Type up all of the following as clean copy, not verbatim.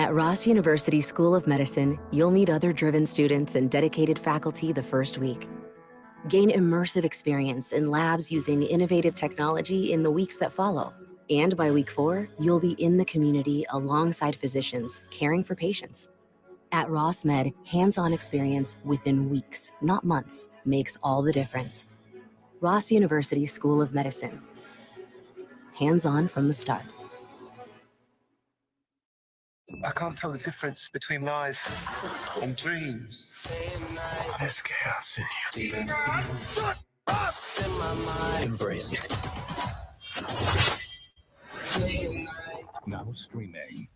At Ross University School of Medicine, you'll meet other driven students and dedicated faculty the first week. Gain immersive experience in labs using innovative technology in the weeks that follow. And by week 4, you'll be in the community alongside physicians, caring for patients. At Ross Med, hands-on experience within weeks, not months, makes all the difference. Ross University School of Medicine. Hands-on from the start. I can't tell the difference between lies and dreams. There's chaos in you. Embrace it. Now streaming.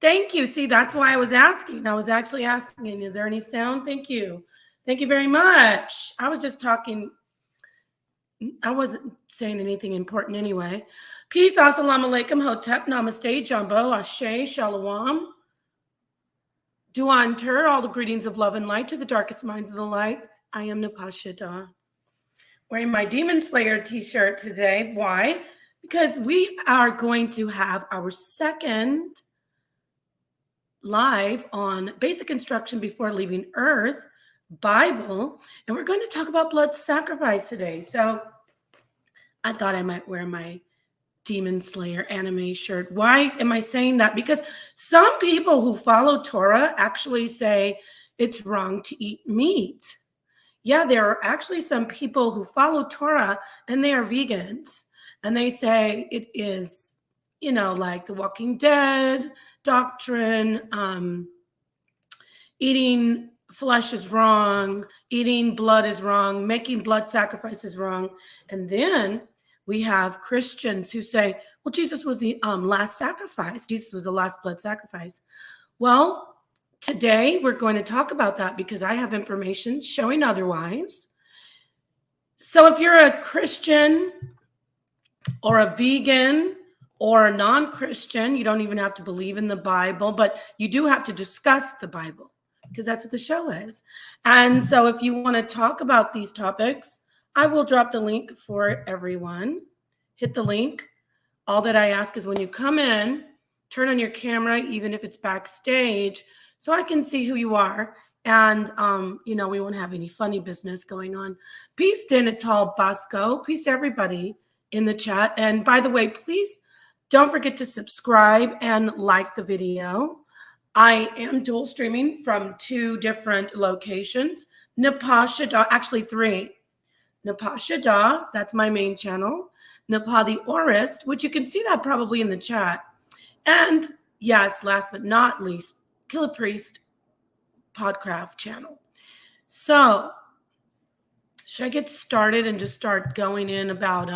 Thank you. See, that's why I was asking. I was actually asking, is there any sound? Thank you. Thank you very much. I was just talking. I wasn't saying anything important anyway. Peace, assalamu alaikum, hotep, namaste, jumbo, ashe, shalom. Duantur, all the greetings of love and light to the darkest minds of the light. I am NapahShadah. Wearing my Demon Slayer t-shirt today. Why? Because we are going to have our second live on Basic Instruction Before Leaving Earth Bible, and we're going to talk about blood sacrifice today. So I thought I might wear my Demon Slayer anime shirt. Why am I saying that? Because some people who follow Torah actually say it's wrong to eat meat. Yeah, there are actually some people who follow Torah and they are vegans, and they say it is, like the Walking Dead doctrine, eating flesh is wrong, eating blood is wrong, making blood sacrifice is wrong. And then we have Christians who say, well, Jesus was the last sacrifice. Jesus was the last blood sacrifice. Well, today we're going to talk about that because I have information showing otherwise. So if you're a Christian or a vegan or a non-Christian, you don't even have to believe in the Bible, but you do have to discuss the Bible because that's what the show is. And so if you want to talk about these topics, I will drop the link for everyone. Hit the link. All that I ask is when you come in, turn on your camera, even if it's backstage, so I can see who you are. And, we won't have any funny business going on. Peace to Natal Bosco. Peace to everybody in the chat. And by the way, please don't forget to subscribe and like the video. I am dual streaming from 2 different locations. NapahShadah, actually 3. NapahShadah, that's my main channel. Napah the Orist, which you can see that probably in the chat. And yes, last but not least, Kill a Priest Podcraft channel. So should I get started and just start going in about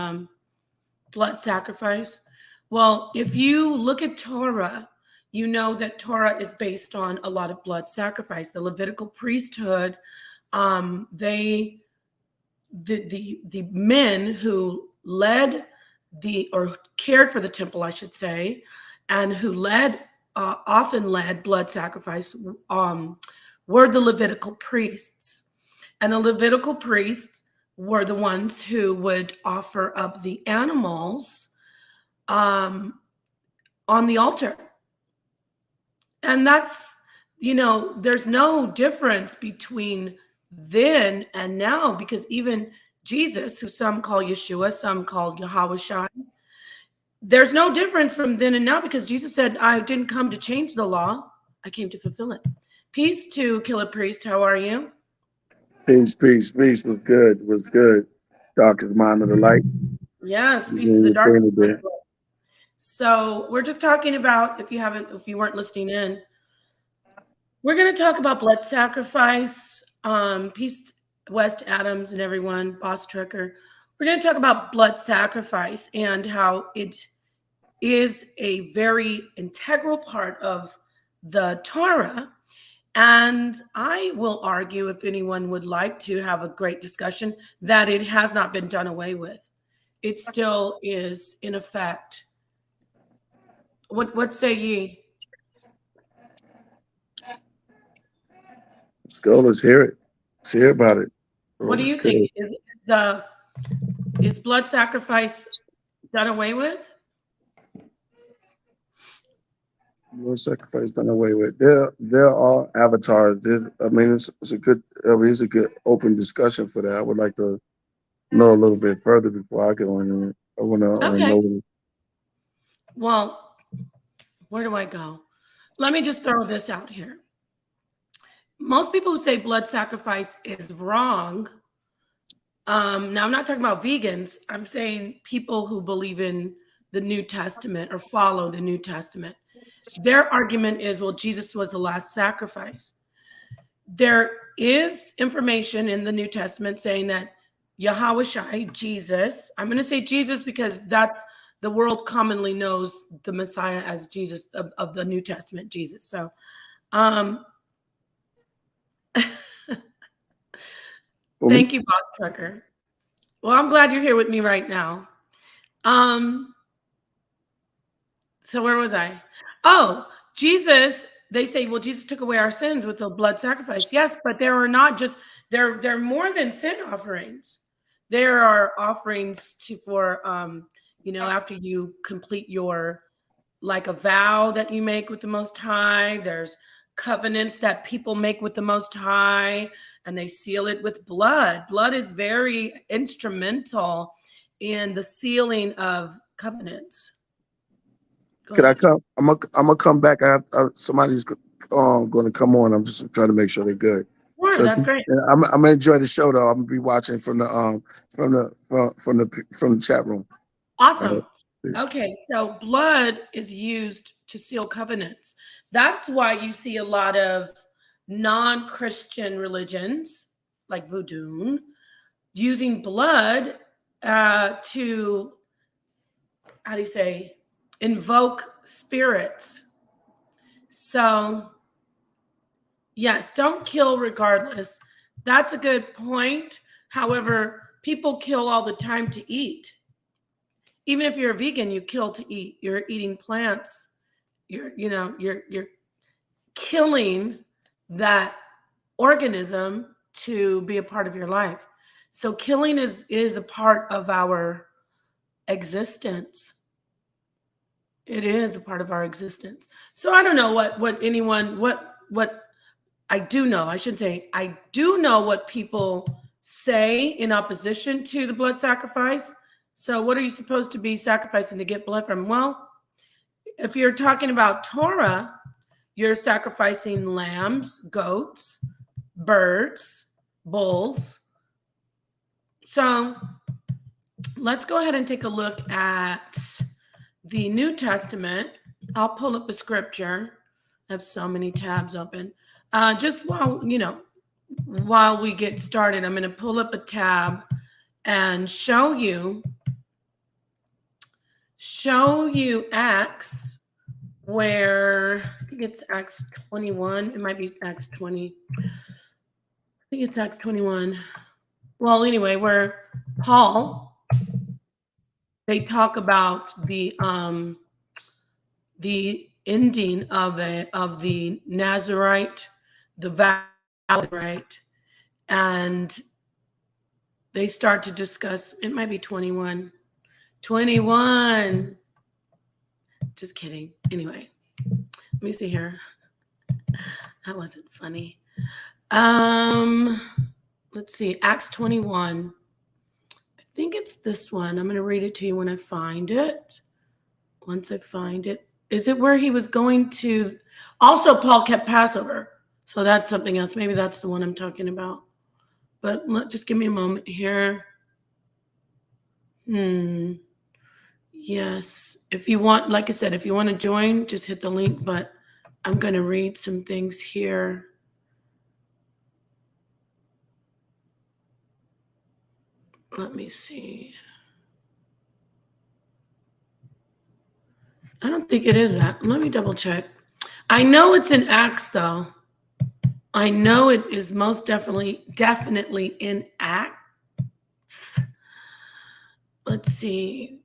blood sacrifice? Well, if you look at Torah, you know that Torah is based on a lot of blood sacrifice. The Levitical priesthood, the men who led or cared for the temple, I should say, and who often led blood sacrifice, were the Levitical priests. And the Levitical priests were the ones who would offer up the animals on the altar. And that's, there's no difference between then and now, because even Jesus, who some call Yeshua, some call YahwehShai, there's no difference from then and now, because Jesus said, I didn't come to change the law. I came to fulfill it. Peace to Killer Priest. How are you? Peace, peace, peace. Was good. Was good. Darkest mind of the light. Yes, peace to the darkest mind of the light. So we're just talking about, if you weren't listening in, we're going to talk about blood sacrifice. Peace, West Adams and everyone, Boss Trucker. We're going to talk about blood sacrifice and how it is a very integral part of the Torah. And I will argue, if anyone would like to have a great discussion, that it has not been done away with. It still is in effect. What say ye? Let's go. Let's hear it. Let's hear about it. What do you think? Is blood sacrifice done away with? Blood sacrifice done away with. There are avatars. It's a good open discussion for that. I would like to know a little bit further before I go in it. I want to know. Well, where do I go? Let me just throw this out here. Most people who say blood sacrifice is wrong. Now, I'm not talking about vegans. I'm saying people who believe in the New Testament or follow the New Testament. Their argument is, well, Jesus was the last sacrifice. There is information in the New Testament saying that YahwehShai, Jesus, I'm going to say Jesus because that's the world commonly knows the Messiah as Jesus of the New Testament, Jesus. So, thank you, Boss Trucker. Well, I'm glad you're here with me right now. So where was I? Oh, Jesus, they say, well, Jesus took away our sins with the blood sacrifice. Yes, but there are not just, they're more than sin offerings. There are offerings for after you complete your, like a vow that you make with the Most High. There's covenants that people make with the Most High, and they seal it with blood. Blood is very instrumental in the sealing of covenants. Can I come? I'm gonna come back. Somebody's going to come on. I'm just trying to make sure they're good. Sure, so, that's great. I'm gonna enjoy the show though. I'm gonna be watching from the chat room. Awesome. Okay, so blood is used to seal covenants. That's why you see a lot of non-Christian religions like voodoo using blood to, how do you say, invoke spirits. So yes, don't kill regardless. That's a good point. However, people kill all the time to eat. Even if you're a vegan, you kill to eat. You're eating plants. You're killing that organism to be a part of your life. So killing is a part of our existence. It is a part of our existence. So I don't know what I do know. I should say I do know what people say in opposition to the blood sacrifice. So what are you supposed to be sacrificing to get blood from? Well, if you're talking about Torah, you're sacrificing lambs, goats, birds, bulls. So let's go ahead and take a look at the New Testament. I'll pull up a scripture. I have so many tabs open. Just while we get started, I'm going to pull up a tab and show you Acts, where I think it's Acts 21. It might be Acts 20. I think it's Acts 21. Well, anyway, where Paul, they talk about the ending of the Nazarite, the vow right? And they start to discuss, it might be 21. 21. Just kidding. Anyway, let me see here. That wasn't funny. Let's see, Acts 21. I think it's this one. I'm going to read it to you when I find it. Once I find it. Is it where he was going to? Also, Paul kept Passover. So that's something else. Maybe that's the one I'm talking about. But just give me a moment here. Yes. If you want, like I said, if you want to join, just hit the link. But I'm going to read some things here. Let me see. I don't think it is that. Let me double check. I know it's in Acts, though. I know it is most definitely in Acts. Let's see.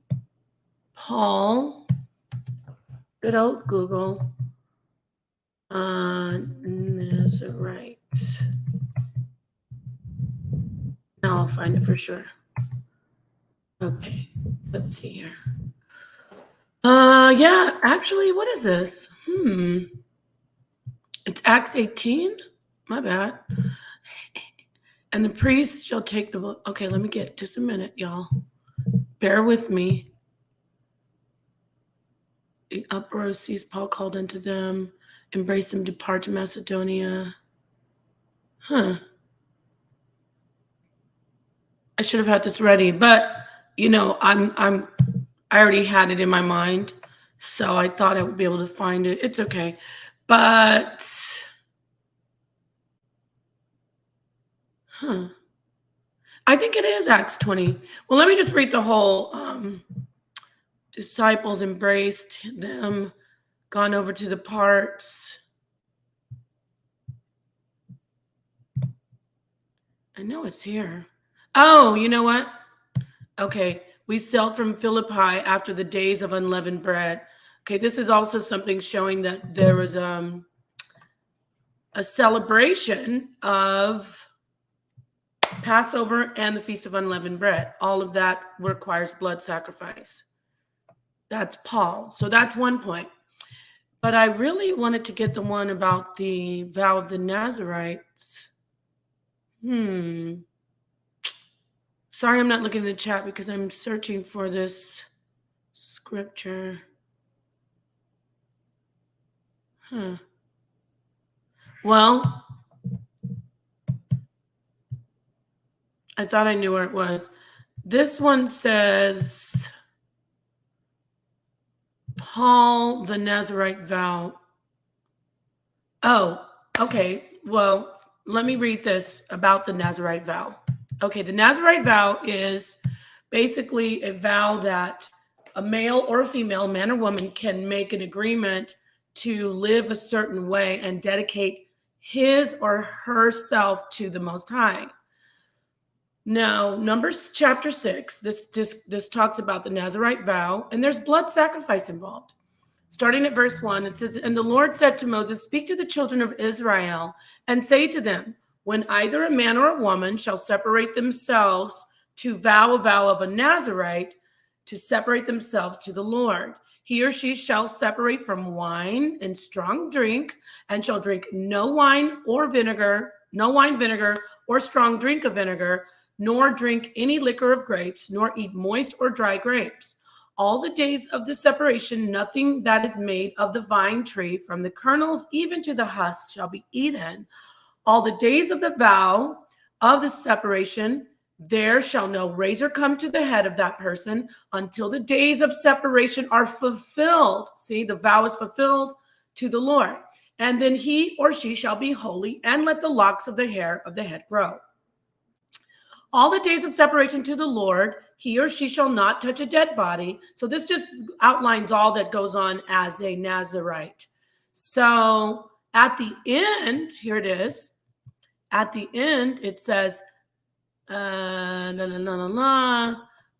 Paul. Good old Google. Nazarite. Now I'll find it for sure. Okay. Let's see here. Yeah, actually, what is this? It's Acts 18. My bad. And the priest shall take the book. Okay, let me get just a minute, y'all. Bear with me. The uproar ceased. Paul called unto them, embraced them, depart to Macedonia. I should have had this ready, but I already had it in my mind, so I thought I would be able to find it. It's okay, but I think it is Acts 20. Well, let me just read the whole. Disciples embraced them, gone over to the parts. I know it's here. Oh, you know what? Okay, we sailed from Philippi after the days of unleavened bread. Okay, this is also something showing that there was a celebration of Passover and the Feast of Unleavened Bread. All of that requires blood sacrifice. That's Paul. So that's one point. But I really wanted to get the one about the vow of the Nazarites. Sorry, I'm not looking in the chat because I'm searching for this scripture. Well, I thought I knew where it was. This one says Paul the Nazarite vow. Oh, okay. Well, let me read this about the Nazarite vow. Okay, the Nazarite vow is basically a vow that a male or a female, man or woman, can make an agreement to live a certain way and dedicate his or herself to the Most High. Now, Numbers chapter 6, this talks about the Nazarite vow, and there's blood sacrifice involved. Starting at verse 1, it says, "And the Lord said to Moses, speak to the children of Israel and say to them, when either a man or a woman shall separate themselves to vow a vow of a Nazarite, to separate themselves to the Lord, he or she shall separate from wine and strong drink, and shall drink no wine, vinegar, or strong drink of vinegar, nor drink any liquor of grapes, nor eat moist or dry grapes. All the days of the separation, nothing that is made of the vine tree, from the kernels even to the husks, shall be eaten. All the days of the vow of the separation, there shall no razor come to the head of that person until the days of separation are fulfilled." See, the vow is fulfilled to the Lord. "And then he or she shall be holy, and let the locks of the hair of the head grow. All the days of separation to the Lord, he or she shall not touch a dead body." So this just outlines all that goes on as a Nazarite. So at the end, here it is. At the end, it says,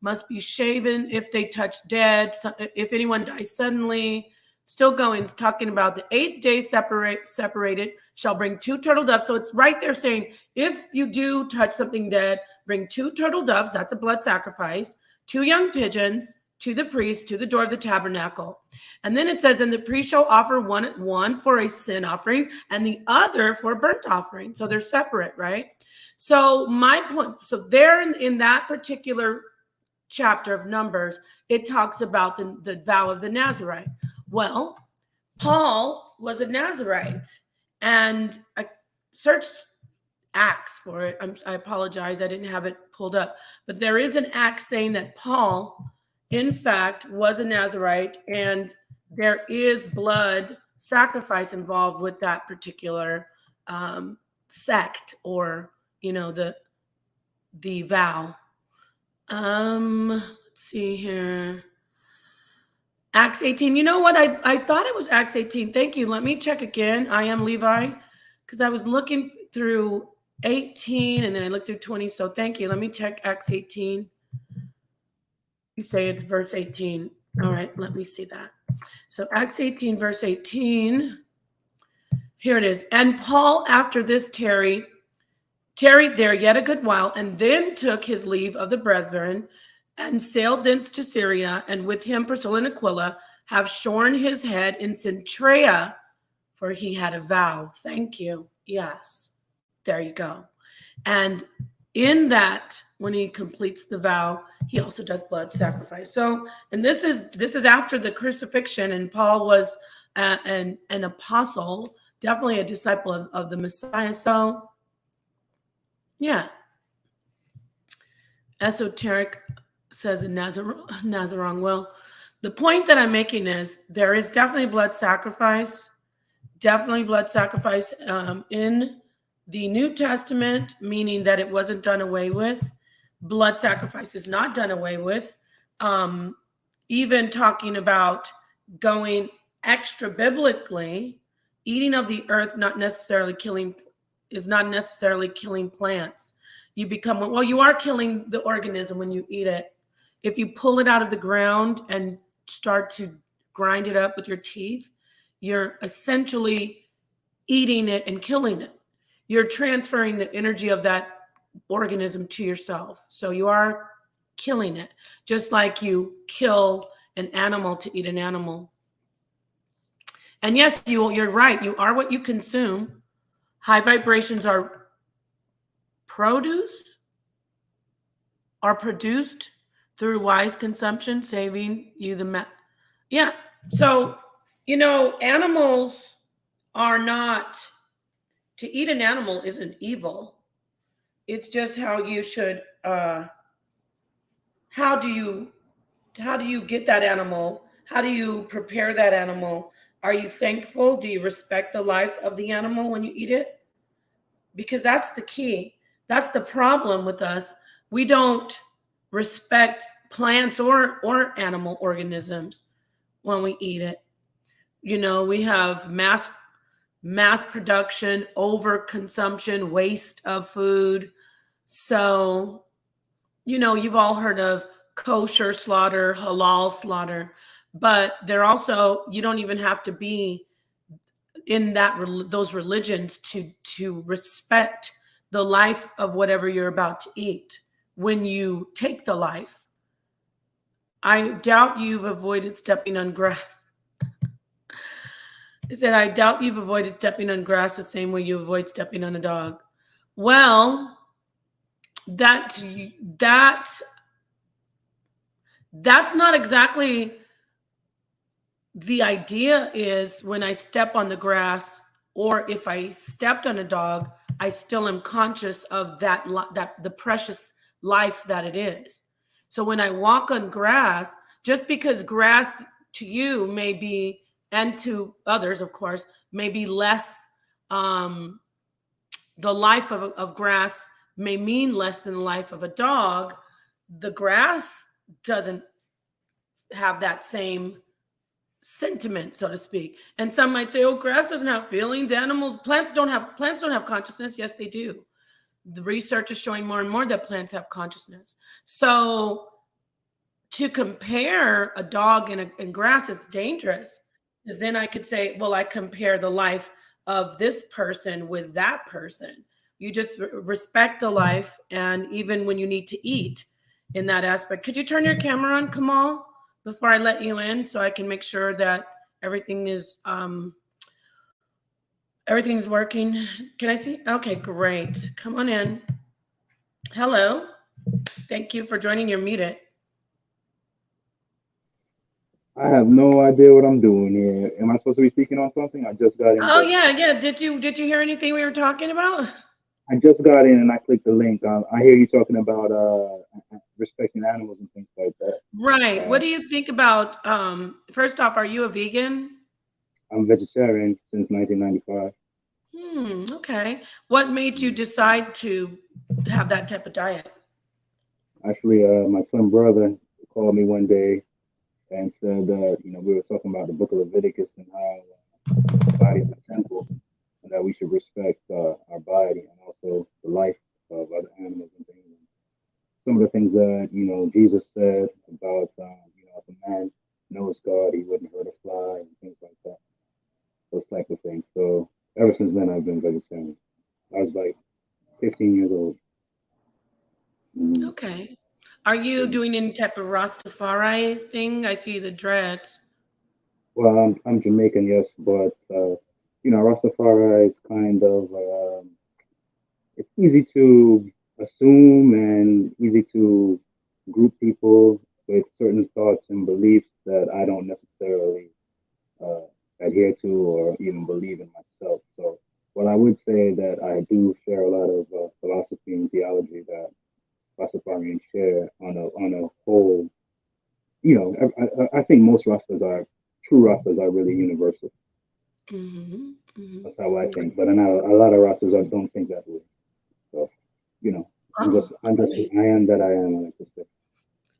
must be shaven if they touch dead, if anyone dies suddenly. Still going. It's talking about the 8th day separated shall bring 2 turtle doves. So it's right there saying, if you do touch something dead, bring 2 turtle doves. That's a blood sacrifice. 2 young pigeons to the priest, to the door of the tabernacle. And then it says, and the priest shall offer one for a sin offering and the other for a burnt offering. So they're separate, right? So my point, so there in that particular chapter of Numbers, it talks about the vow of the Nazarite. Well, Paul was a Nazarite, and I searched Acts for it. I apologize, I didn't have it pulled up, but there is an Acts saying that Paul, in fact, was a Nazarite, and there is blood sacrifice involved with that particular sect, or the vow. Let's see here. Acts 18. You know what? I thought it was Acts 18. Thank you. Let me check again. I am Levi, because I was looking through 18 and then I looked through 20. So thank you. Let me check Acts 18. You say it, verse 18. All right, let me see that. So Acts 18, verse 18. Here it is. And Paul, after this, tarried there yet a good while, and then took his leave of the brethren, and sailed thence to Syria, and with him Priscilla and Aquila, have shorn his head in Centrea, for he had a vow. Thank you. Yes, there you go. And in that, when he completes the vow, he also does blood sacrifice. So, and this is after the crucifixion, and Paul was an apostle, definitely a disciple of the Messiah. So, yeah. Esoteric says in Nazarong. Well, the point that I'm making is there is definitely blood sacrifice. Definitely blood sacrifice in the New Testament, meaning that it wasn't done away with. Blood sacrifice is not done away with. Even talking about going extra biblically, eating of the earth is not necessarily killing plants. You are killing the organism when you eat it. If you pull it out of the ground and start to grind it up with your teeth, you're essentially eating it and killing it. You're transferring the energy of that organism to yourself. So you are killing it, just like you kill an animal to eat an animal. And yes, you're right. You are what you consume. High vibrations are produced through wise consumption, saving you yeah. So, animals are not, to eat an animal isn't evil. It's just how you should, how do you get that animal? How do you prepare that animal? Are you thankful? Do you respect the life of the animal when you eat it? Because that's the key. That's the problem with us. We don't respect plants or animal organisms when we eat it. We have mass production, overconsumption, waste of food. So, you've all heard of kosher slaughter, halal slaughter, but they're also, you don't even have to be in those religions to respect the life of whatever you're about to eat when you take the life. I doubt you've avoided stepping on grass. I said, I doubt you've avoided stepping on grass the same way you avoid stepping on a dog. Well, that's not exactly the idea. Is when I step on the grass, or if I stepped on a dog, I still am conscious of that the precious life that it is. So when I walk on grass, just because grass to you may be, and to others, of course, may be less, the life of grass may mean less than the life of a dog. The grass doesn't have that same sentiment, so to speak. And some might say, oh, grass doesn't have feelings. Plants don't have consciousness. Yes, they do. The research is showing more and more that plants have consciousness. So to compare a dog and grass is dangerous. Because then I could say, well, I compare the life of this person with that person. You just respect the life, and even when you need to eat in that aspect. Could you turn your camera on, Kamal, before I let you in, so I can make sure that everything is everything's working? Can I see? Okay, great. Come on in. Hello. Thank you for joining. You're muted. I have no idea what I'm doing here. Am I supposed to be speaking on something? I just got in, Oh but yeah, yeah. Did you hear anything we were talking about? I just got in and I clicked the link. I hear you talking about respecting animals and things like that. Right. Uh, What do you think about first off, are you a vegan? I'm vegetarian since 1995. Okay. What made you decide to have that type of diet? Actually, my twin brother called me one day and said that we were talking about the Book of Leviticus and how the body is a temple and that we should respect our body and also the life of other animals and things. Some of the things that Jesus said about if a man knows God, he wouldn't hurt a fly and things like that. Those type of things. So ever since then, I've been vegetarian. I was like 15 years old. Mm, Okay. Are you yeah. doing any type of Rastafari thing? I see the dreads. Well, I'm Jamaican, yes, but Rastafari is kind of it's easy to assume and easy to group people with certain thoughts and beliefs that I don't necessarily uh, adhere to or even believe in myself. So, what I would say that I do share a lot of philosophy and theology that Rastafarians share on a whole. I think most Rastas are true Rastas are really universal. Hmm. That's how I think. But a lot of Rastas don't think that way. So, you know, Oh, I'm just okay. I am that I am. I like to say.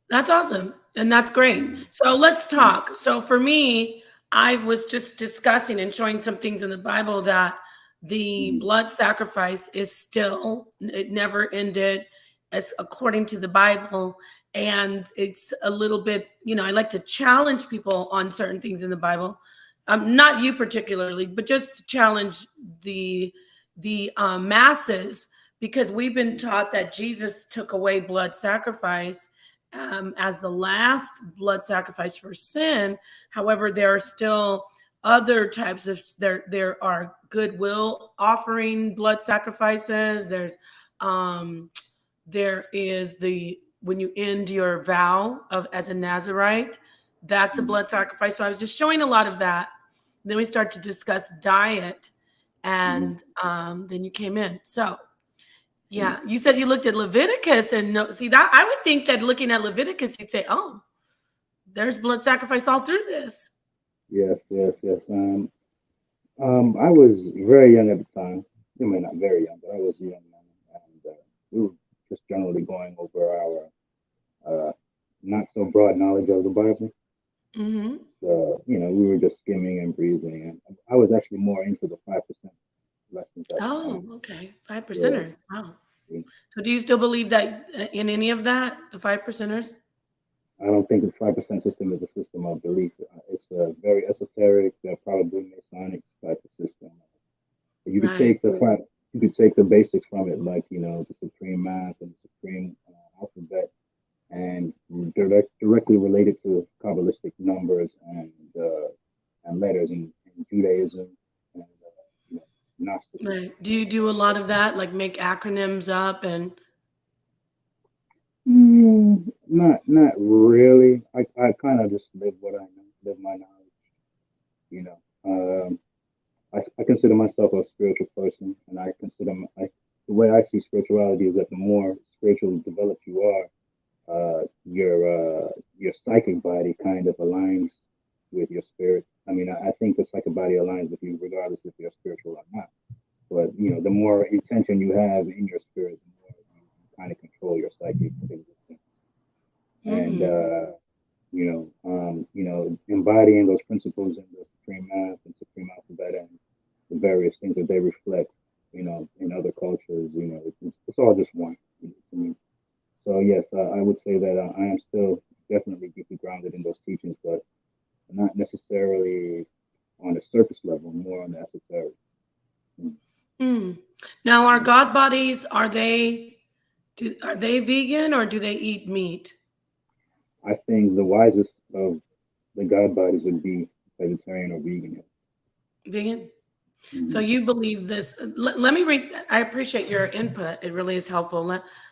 That's awesome. And that's great. Mm, So let's mm, talk. So for me, I was just discussing and showing some things in the Bible that the mm, blood sacrifice is still, it never ended as according to the Bible. And it's a little bit, I like to challenge people on certain things in the Bible. Not you particularly, but just to challenge the masses, because we've been taught that Jesus took away blood sacrifice as the last blood sacrifice for sin. However, there are still other types of there are goodwill offering blood sacrifices. There is the when you end your vow of as a Nazarite, that's a mm, blood sacrifice. So I was just showing a lot of that. Then we start to discuss diet, mm, and then you came in. So mm. yeah, you said you looked at Leviticus and no, see that I would think that looking at Leviticus, you'd say, "Oh, there's blood sacrifice all through this." Yes, yes, yes. I was very young at the time. I mean, not very young, but I was young, and we were just generally going over our not so broad knowledge of the Bible. Hmm. So, we were just skimming and breezing, and I was actually more into the 5% lessons at the time. Oh, okay, five Yeah, percenters. Wow. yeah. So, do you still believe that in any of that, the five percenters? I don't think the 5% system is a system of belief. It's a very esoteric, probably Masonic type of system. You could Right. take you could take the basics from it, like the supreme math and the supreme alphabet, and directly relate it to Kabbalistic numbers and letters in Judaism and Gnosticism. Right. Do you do a lot of that, like make acronyms up and? Not really. I kind of just live what I know, live my knowledge. You know, I consider myself a spiritual person, and the way I see spirituality is that the more spiritually developed you are, your psychic body kind of aligns with your spirit. I mean, I think the psychic body aligns with you regardless if you're spiritual or not. But the more intention you have in your spirit, the more you kind of control your psychic existence. And Mhm. embodying those principles in the supreme math and supreme alphabet and the various things that they reflect, in other cultures, it's all just one to me. So yes, I would say that I am still definitely deeply grounded in those teachings, but not necessarily. surface level, more on the esoteric. Now, our God bodies, are they vegan or do they eat meat? I think the wisest of the God bodies would be vegetarian or vegan. Vegan? So Mhm. you believe this. Let me read. I appreciate your input. It really is helpful.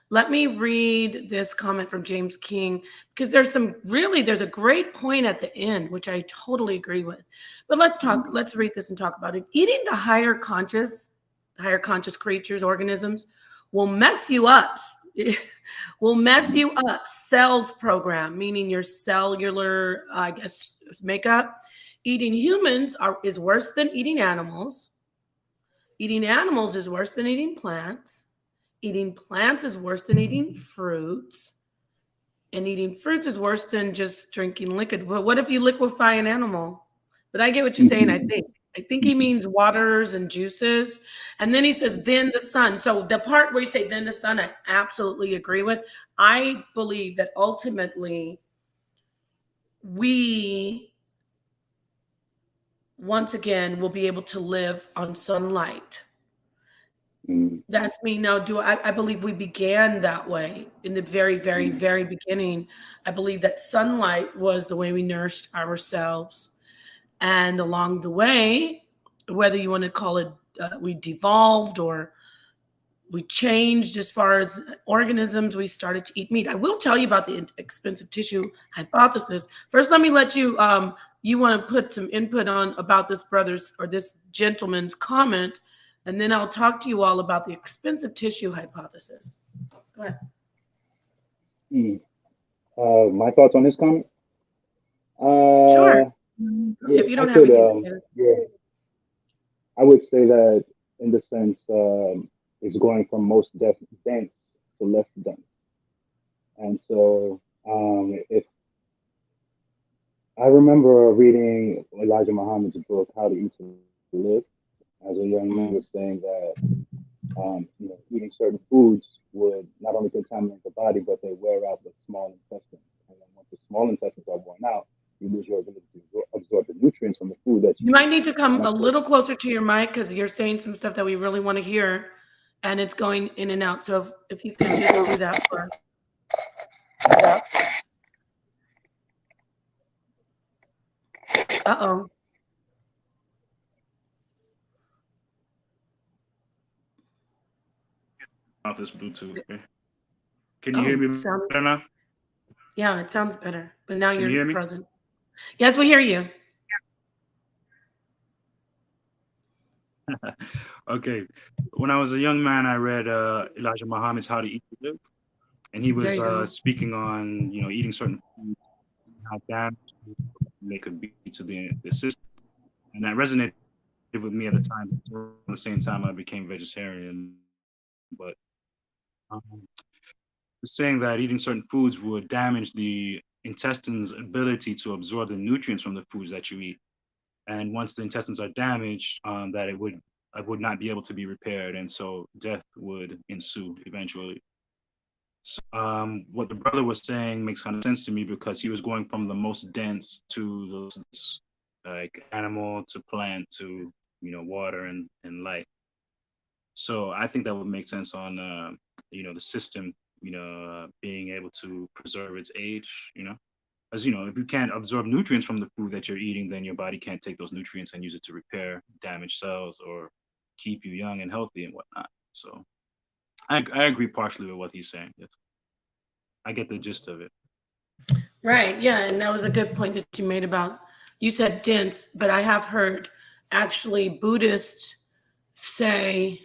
Let me read this comment from James King, because there's a great point at the end, which I totally agree with. But let's read this and talk about it. Eating the higher conscious creatures, organisms, will mess you up. Will mess you up. Cells program, meaning your cellular, I guess, makeup. Eating humans is worse than eating animals. Eating animals is worse than eating plants. Eating plants is worse than eating fruits. And eating fruits is worse than just drinking liquid. Well, what if you liquefy an animal? But I get what you're saying, I think. I think he means waters and juices. And then he says, then the sun. So the part where you say, then the sun, I absolutely agree with. I believe that ultimately we, once again, will be able to live on sunlight. That's me. Now, I believe we began that way in the very, very, very beginning. I believe that sunlight was the way we nourished ourselves. And along the way, whether you want to call it we devolved or we changed as far as organisms, we started to eat meat. I will tell you about the expensive tissue hypothesis. First, let me let you, you want to put some input on about this brother's or this gentleman's comment, and then I'll talk to you all about the expensive tissue hypothesis. Go ahead. My thoughts on this comment? Sure. Yeah, If you I don't have could. anything to say. Yeah, I would say that in the sense it's going from most dense to less dense, and so if I remember reading Elijah Muhammad's book, How to Eat to Live, as a young man, was saying that eating certain foods would not only contaminate the body, but they wear out the small intestines. And then once the small intestines are worn out, you lose your ability to absorb the nutrients from the food that You you might eat. need to come a little closer to your mic because you're saying some stuff that we really want to hear, and it's going in and out. So if you could just do that for us. Uh-oh. Off this Bluetooth. Okay. Can you hear me better now? Yeah, it sounds better. But now Can you hear you're me? frozen. Yes, we hear you. Okay. When I was a young man, I read Elijah Muhammad's How to Eat to Live, and he There you go. was speaking on eating certain foods, how damaging they could be to the system, and that resonated with me at the time. At the same time, I became vegetarian, but saying that eating certain foods would damage the intestine's ability to absorb the nutrients from the foods that you eat. And once the intestines are damaged, that I would not be able to be repaired, and so death would ensue eventually. So, what the brother was saying makes kind of sense to me because he was going from the most dense to the like animal to plant to water and light. So I think that would make sense on the system being able to preserve its age. As if you can't absorb nutrients from the food that you're eating, then your body can't take those nutrients and use it to repair damaged cells or keep you young and healthy and whatnot. So I agree partially with what he's saying. I get the gist of it. Right. Yeah. And that was a good point that you made about, you said dense, but I have heard actually Buddhists say,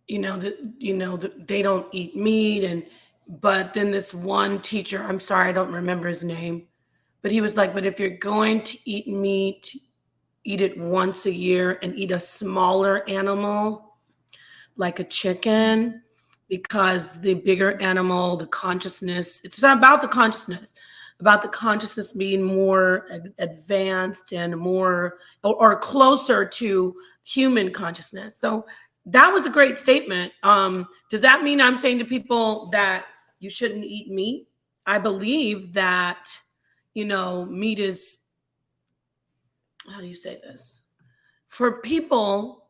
that they don't eat meat. But then this one teacher, I'm sorry, I don't remember his name, but he was like, but if you're going to eat meat, eat it once a year and eat a smaller animal like a chicken, because the bigger animal, the consciousness, it's not about the consciousness being more advanced and more or closer to human consciousness. So that was a great statement. Does that mean I'm saying to people that you shouldn't eat meat? I believe that, meat is how do you say this? For people,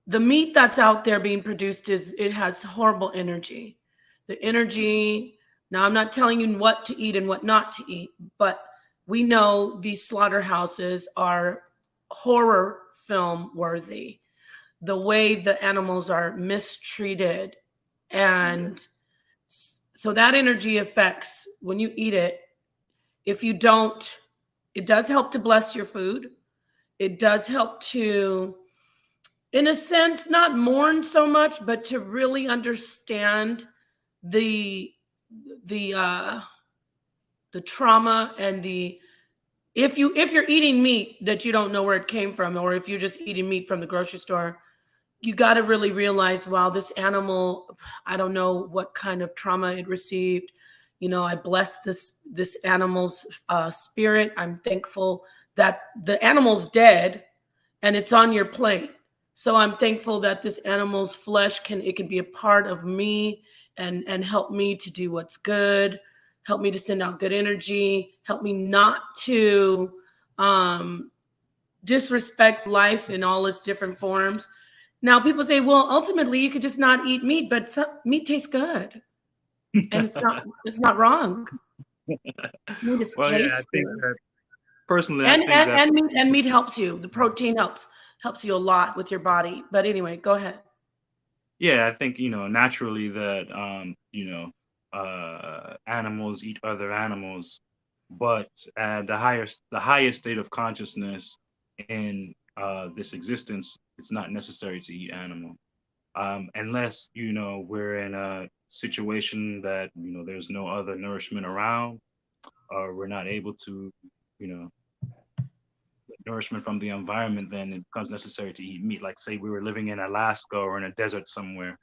the meat that's out there being produced it has horrible energy. The energy, now I'm not telling you what to eat and what not to eat, but we know these slaughterhouses are horror film worthy. The way the animals are mistreated. And so that energy affects when you eat it. If you don't, it does help to bless your food. It does help to, in a sense, not mourn so much, but to really understand the the trauma and the, if you're eating meat that you don't know where it came from, or if you're just eating meat from the grocery store, you got to really realize, wow, this animal, I don't know what kind of trauma it received. I bless this animal's spirit. I'm thankful that the animal's dead and it's on your plate. So I'm thankful that this animal's flesh can be a part of me and help me to do what's good, help me to send out good energy, help me not to disrespect life in all its different forms. Now people say, well, ultimately you could just not eat meat, but meat tastes good. And it's not wrong. Meat is Well, yeah, I tasty. think that personally, And I think that meat helps you. The protein helps you a lot with your body. But anyway, go ahead. yeah, I think naturally that animals eat other animals, but the highest state of consciousness in this existence, it's not necessary to eat animal, unless we're in a situation that there's no other nourishment around, or we're not able to you know nourishment from the environment, then it becomes necessary to eat meat. Like say we were living in Alaska or in a desert somewhere.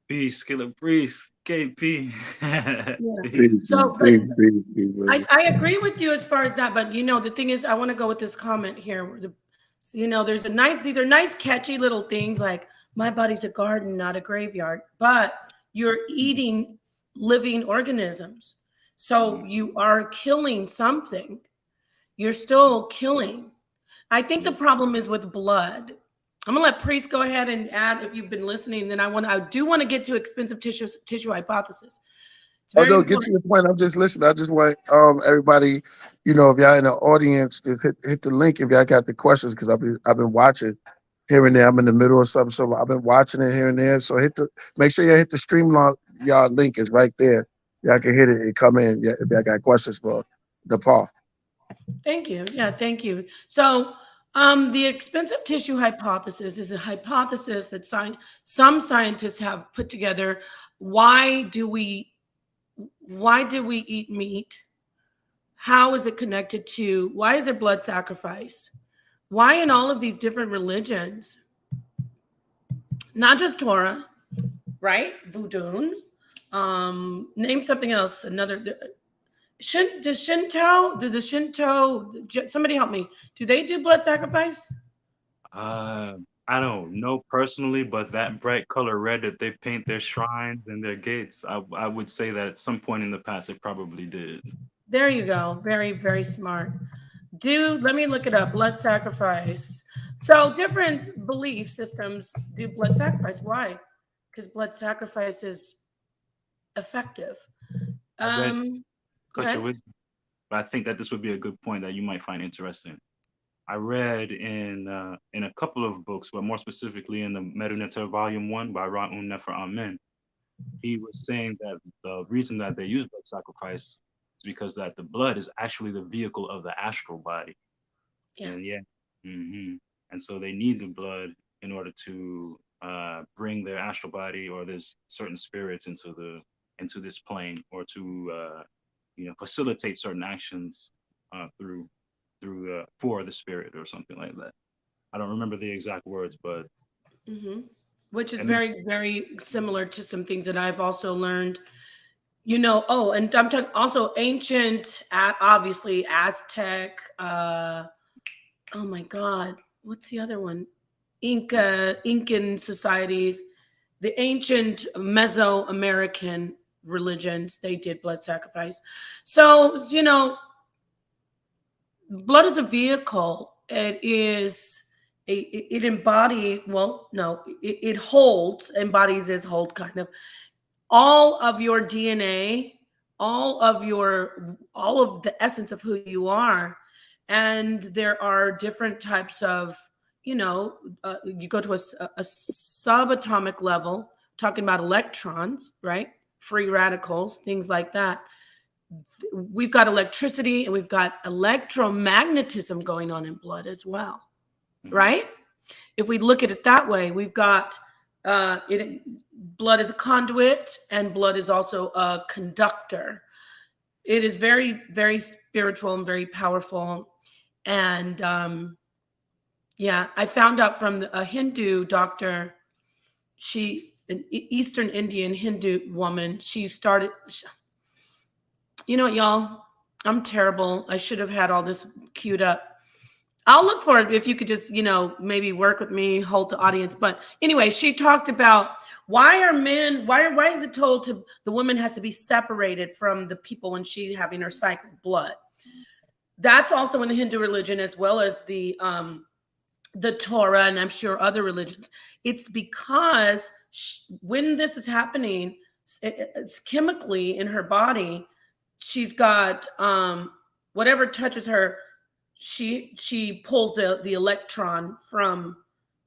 Peace, Skillet Breeze, KP. Yeah. Peace, So, but peace, brother. I agree with you as far as that. But the thing is, I want to go with this comment here. There's these are nice, catchy little things like my body's a garden, not a graveyard. But you're eating living organisms, so you are killing something. You're still killing. I think the problem is with blood. I'm gonna let Priest go ahead and add if you've been listening. Then I do want to get to expensive tissue hypothesis. It's Oh very no, get to important. the point. I'm just listening. I just want everybody, if y'all in the audience, to hit the link if y'all got the questions, because I've been watching here and there. I'm in the middle of something, so I've been watching it here and there. So make sure you hit the Streamline y'all link is right there. Y'all can hit it and come in if y'all got questions for the Paul. Thank you. Yeah, thank you. So, the expensive tissue hypothesis is a hypothesis that some scientists have put together. Why do we eat meat? How is it connected to? Why is there blood sacrifice? Why in all of these different religions, not just Torah, right? Voodoo. Name something else. Does the Shinto, somebody help me. Do they do blood sacrifice? I don't know personally, but that bright color red that they paint their shrines and their gates, I would say that at some point in the past they probably did. There you go. Very, very smart. Let me look it up. Blood sacrifice. So different belief systems do blood sacrifice. Why? Because blood sacrifice is effective. I read Go Cut Your ahead. Wisdom, but I think that this would be a good point that you might find interesting. I read in a couple of books, but more specifically in the Meduneta Volume 1 by Ra'un Nefer Amen, he was saying that the reason that they use blood sacrifice is because that the blood is actually the vehicle of the astral body. Yeah. And and so they need the blood in order to bring their astral body or there's certain spirits into this plane, or to facilitate certain actions through for the spirit or something like that. I don't remember the exact words, but Which is and very, very similar to some things that I've also learned. And I'm talking also ancient, obviously Aztec. Oh my God, what's the other one? Incan societies, the ancient Mesoamerican religions, they did blood sacrifice. So, blood is a vehicle it embodies, well, no, it holds, embodies is hold kind of, all of your DNA, all of the essence of who you are. And there are different types of, you go to a subatomic level, talking about electrons, right? Free radicals, things like that. We've got electricity and we've got electromagnetism going on in blood as well, right? If we look at it that way, we've got blood is a conduit and blood is also a conductor. It is very, very spiritual and very powerful. And I found out from a Hindu doctor, an Eastern Indian Hindu woman, she started, you know what, y'all? I'm terrible. I should have had all this queued up. I'll look for it if you could just, maybe work with me, hold the audience. But anyway, she talked about why is it told to the woman has to be separated from the people when she's having her cycle of blood? That's also in the Hindu religion as well as the Torah, and I'm sure other religions. It's because when this is happening, it's chemically in her body, she's got whatever touches her, she pulls the electron from,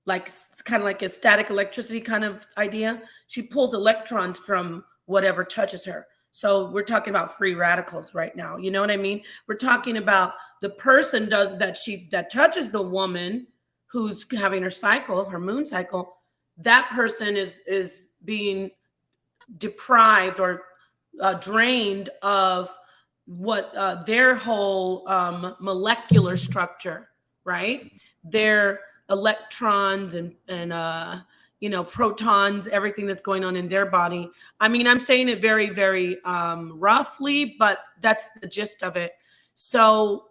like, kind of like a static electricity kind of idea. She pulls electrons from whatever touches her. So we're talking about free radicals right now. You know what I mean? We're talking about the person that touches the woman who's having her cycle, her moon cycle. That person is being deprived or drained of what their whole molecular structure, right? Their electrons and protons, everything that's going on in their body. I mean, I'm saying it very, very roughly, but that's the gist of it. So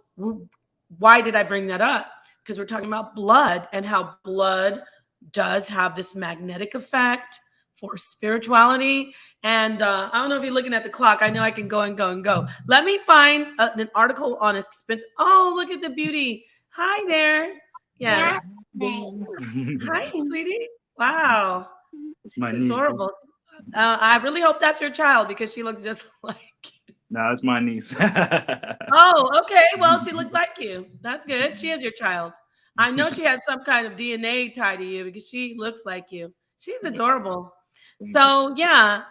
why did I bring that up? Because we're talking about blood and how blood does have this magnetic effect for spirituality. And I don't know if you're looking at the clock. I know I can go and go and go. Let me find an article on expense. Oh, look at the beauty. Hi there. Yes. Hi, sweetie. Wow. She's adorable. I really hope that's your child because she looks just like you. No, it's my niece. Oh, okay. Well, she looks like you. That's good. She is your child. I know she has some kind of DNA tied to you because she looks like you. She's adorable. So yeah,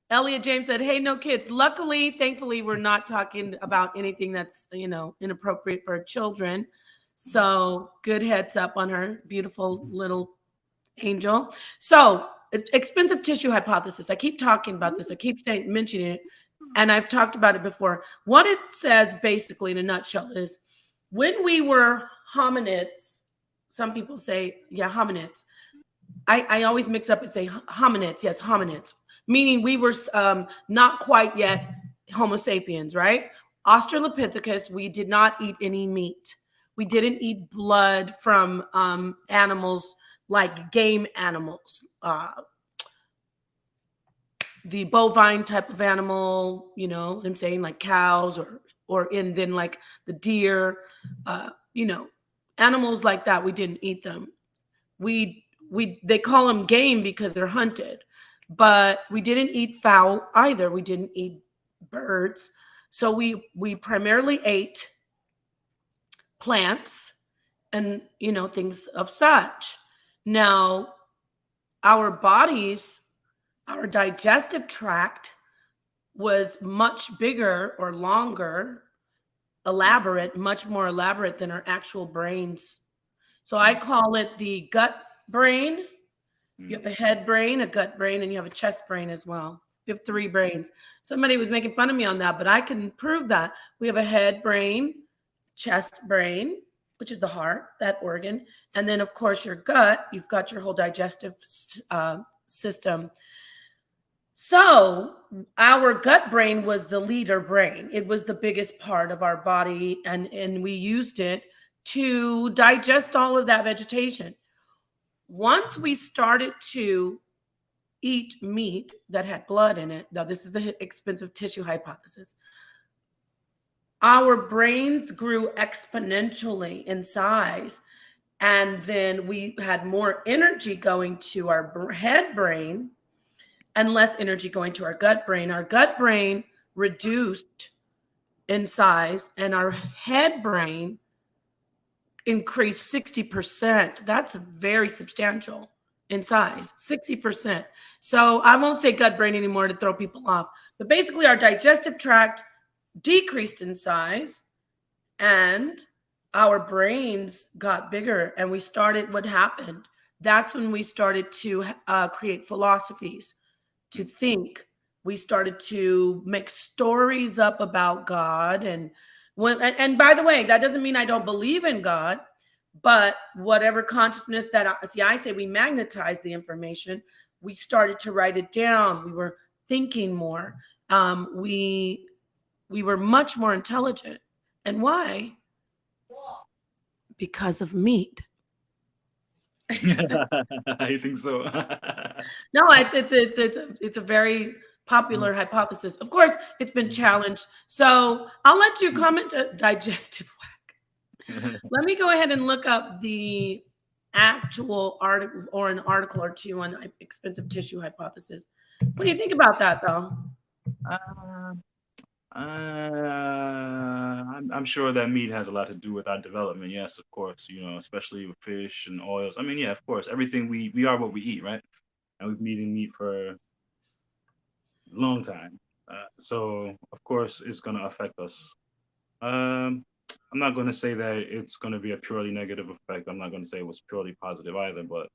Elliot James said, "Hey, no kids." Luckily, thankfully, we're not talking about anything that's inappropriate for children. So good heads up on her, beautiful little angel. So expensive tissue hypothesis. I keep talking about this. I keep mentioning it, and I've talked about it before. What it says, basically, in a nutshell, is when we were hominids. Some people say, yeah, hominids. I always mix up and say hominids. Yes, hominids. Meaning we were not quite yet Homo sapiens, right? Australopithecus, we did not eat any meat. We didn't eat blood from animals like game animals. The bovine type of animal, you know what I'm saying, like cows and then like the deer, animals like that, we didn't eat them. They call them game because they're hunted, but we didn't eat fowl either. We didn't eat birds. So we primarily ate plants and, things of such. Now, our bodies, our digestive tract was much bigger or longer, much more elaborate than our actual brains. So I call it the gut brain. You have a head brain, a gut brain, and you have a chest brain as well. We have 3 brains. Somebody was making fun of me on that, but I can prove that. We have a head brain, chest brain, which is the heart, that organ. And then, of course, your gut, you've got your whole digestive system. So our gut brain was the leader brain. It was the biggest part of our body, and we used it to digest all of that vegetation. Once we started to eat meat that had blood in it, now this is the expensive tissue hypothesis. our brains grew exponentially in size. And then we had more energy going to our head brain and less energy going to our gut brain. Our gut brain reduced in size, and our head brain increased 60%. That's very substantial in size, 60%. So I won't say gut brain anymore to throw people off, but basically our digestive tract decreased in size and our brains got bigger. And we started, what happened? That's when we started to create philosophies, to think. We started to make stories up about God. And by the way, that doesn't mean I don't believe in God, but whatever consciousness that I say we magnetize the information. We started to write it down. We were thinking more. We were much more intelligent. And why? Because of meat. I think so. No, it's a very popular hypothesis. Of course, it's been challenged. So I'll let you comment. Digestive whack. Let me go ahead and look up the actual article or an article or two on expensive tissue hypothesis. What do you think about that, though? I'm sure that meat has a lot to do with our development. Yes, of course, especially with fish and oils. I mean, yeah, of course, everything we are what we eat, right? And we've been eating meat for a long time. So of course it's going to affect us. I'm not going to say that it's going to be a purely negative effect. I'm not going to say it was purely positive either, but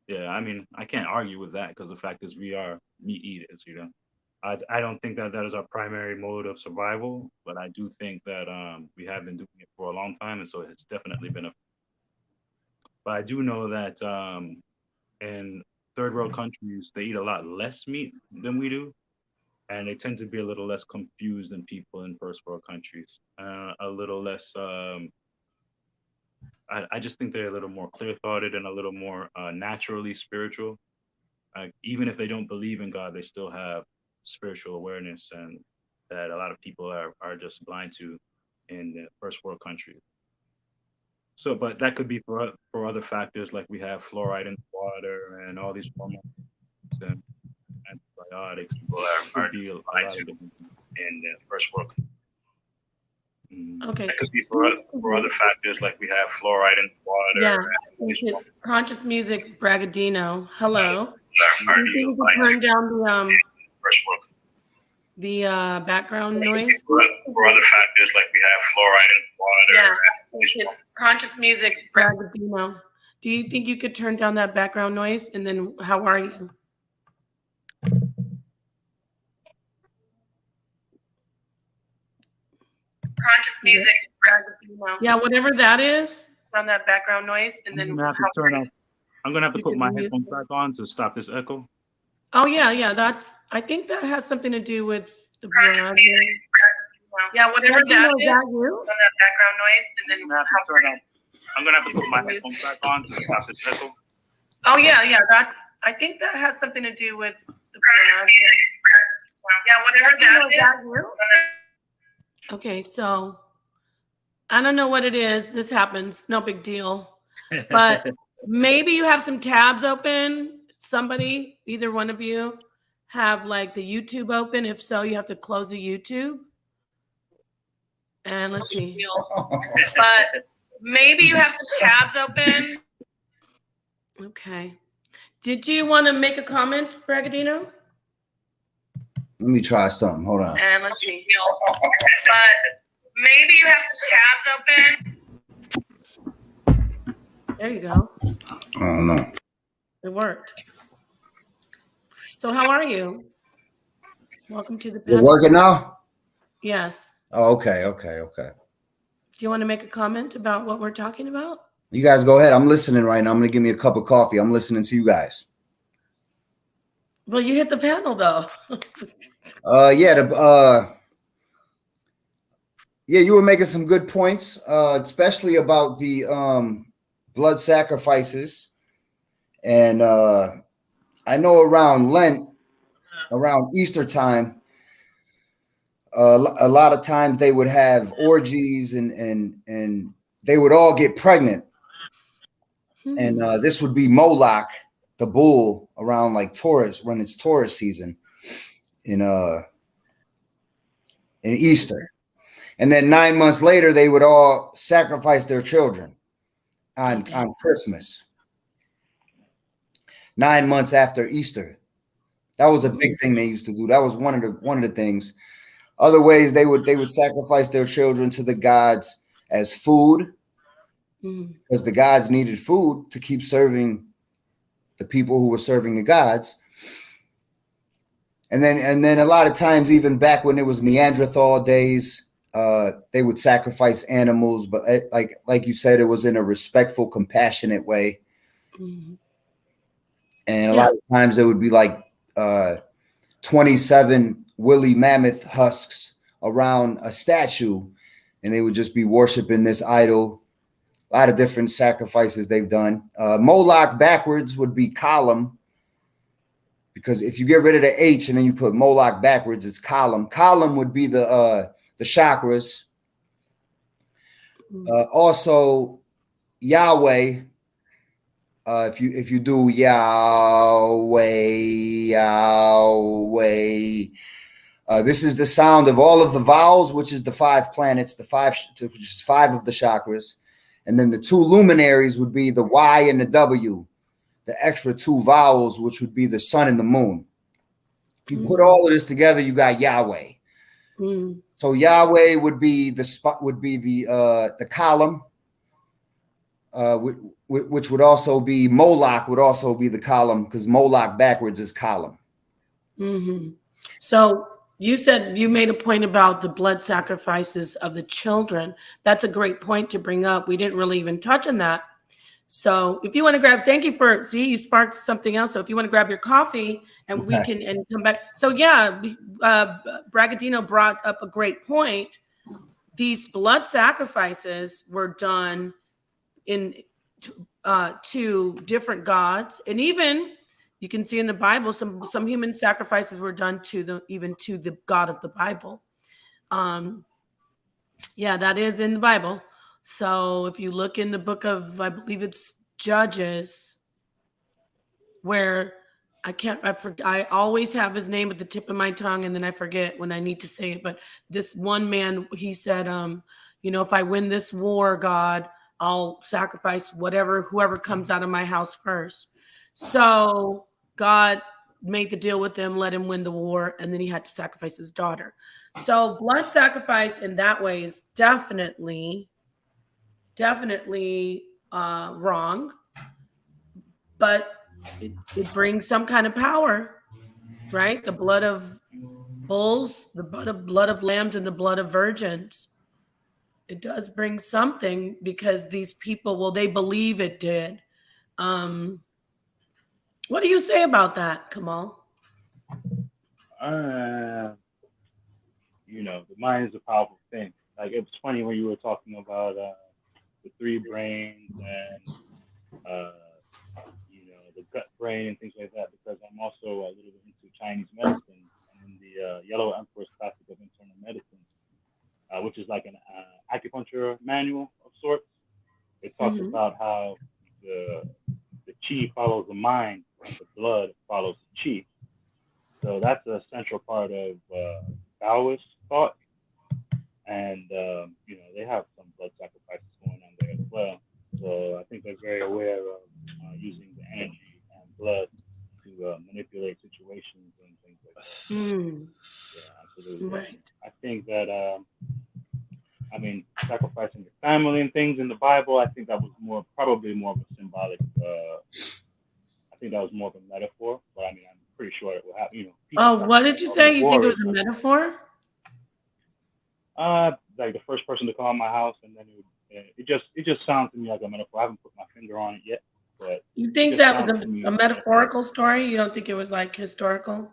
yeah, I mean, I can't argue with that because the fact is we are meat eaters, I don't think that is our primary mode of survival, but I do think that we have been doing it for a long time, and so it's definitely been But I do know that in third world countries, they eat a lot less meat than we do, and they tend to be a little less confused than people in first world countries, a little less. I just think they're a little more clear-thoughted and a little more naturally spiritual. Even if they don't believe in God, they still have spiritual awareness, and that a lot of people are just blind to in the first world countries. So, but that could be for other factors, like we have fluoride in the water and all these hormones and antibiotics. People are blind to in the first world. Okay. That could be for other factors, like we have fluoride in the water. Yeah. Conscious music, Bragadino. Hello. Do you think we can turn down the background noise? For other factors, like we have fluoride in the water. Yeah. Conscious music, Bragadino. Do you think you could turn down that background noise? And then how are you? Conscious music, Bragadino. Yeah, whatever that is, on that background noise. And then I'm gonna have to put my headphones back on to stop this echo. Oh yeah. I think that has something to do with the browsing. Yeah, whatever that is on that background noise, and then I'm gonna have to put my headphones back on to stop this echo. Oh yeah. I think that has something to do with the browsing. Yeah, whatever that is. Okay, so I don't know what it is. This happens. No big deal. But maybe you have some tabs open. Somebody, either one of you, have like the YouTube open. If so, you have to close the YouTube. And let's see. But maybe you have some tabs open. Okay. Did you want to make a comment, Bragadino? Let me try something. Hold on. And let's see. But maybe you have some tabs open. There you go. I don't know. It worked. So how are you? Welcome to the panel. You're working now? Yes. Oh, okay. Do you want to make a comment about what we're talking about? You guys go ahead. I'm listening right now. I'm going to give me a cup of coffee. I'm listening to you guys. Well, you hit the panel though. Yeah, you were making some good points, especially about the blood sacrifices. And I know around Lent, around Easter time, a lot of times they would have orgies and they would all get pregnant. And this would be Moloch, the bull, around like Taurus, when it's Taurus season in Easter. And then 9 months later, they would all sacrifice their children on Christmas. 9 months after Easter. That was a big thing they used to do. That was one of the things. Other ways they would sacrifice their children to the gods as food, because the gods needed food to keep serving the people who were serving the gods. And then a lot of times, even back when it was Neanderthal days, they would sacrifice animals, but like you said, it was in a respectful, compassionate way. And a lot of times it would be like 27 woolly mammoth husks around a statue, and they would just be worshiping this idol. A lot of different sacrifices they've done. Moloch backwards would be column, because if you get rid of the H and then you put Moloch backwards, it's column. Column would be the chakras. Also, Yahweh. If you do Yahweh, this is the sound of all of the vowels, which is the 5 planets, which is 5 of the chakras. And then the 2 luminaries would be the Y and the W, the extra 2 vowels, which would be the sun and the moon. You put all of this together, you got Yahweh. So Yahweh would be the column, which would also be Moloch would also be the column, because Moloch backwards is column. So you said you made a point about the blood sacrifices of the children. That's a great point to bring up. We didn't really even touch on that. So if you want to grab, thank you for, you sparked something else. So if you want to grab your coffee and we can and come back. So yeah, Bragadino brought up a great point. These blood sacrifices were done to different gods, and even you can see in the Bible some human sacrifices were done to the God of the Bible. That is in the Bible. So if you look in the book of, I believe it's Judges, where I always have his name at the tip of my tongue, and then I forget when I need to say it. But this one man, he said, if I win this war, God, I'll sacrifice whoever comes out of my house first. So God made the deal with him, let him win the war, and then he had to sacrifice his daughter. So blood sacrifice in that way is definitely wrong, but it brings some kind of power, right? The blood of bulls, the blood of lambs, and the blood of virgins. It does bring something, because these people, they believe it did. What do you say about that, Kamal? The mind is a powerful thing. Like, it was funny when you were talking about the 3 brains and the gut brain and things like that, because I'm also a little bit into Chinese medicine and in the Yellow Emperor's Classic of Internal Medicine, which is like an acupuncture manual of sorts. It talks about how the chi follows the mind and the blood follows the chi. So that's a central part of Taoist thought. And, they have some blood sacrifices going on there as well. So I think they're very aware of using the energy and blood to manipulate situations and things like that. Yeah, absolutely. Right. I think that, sacrificing your family and things in the Bible, I think that was probably more of a symbolic, I think that was more of a metaphor, but I'm pretty sure it will happen. What did you say? You think it was a metaphor? Like the first person to come out my house, and then it just sounds to me like a metaphor. I haven't put my finger on it yet, but you think that was a metaphorical story? You don't think it was like historical?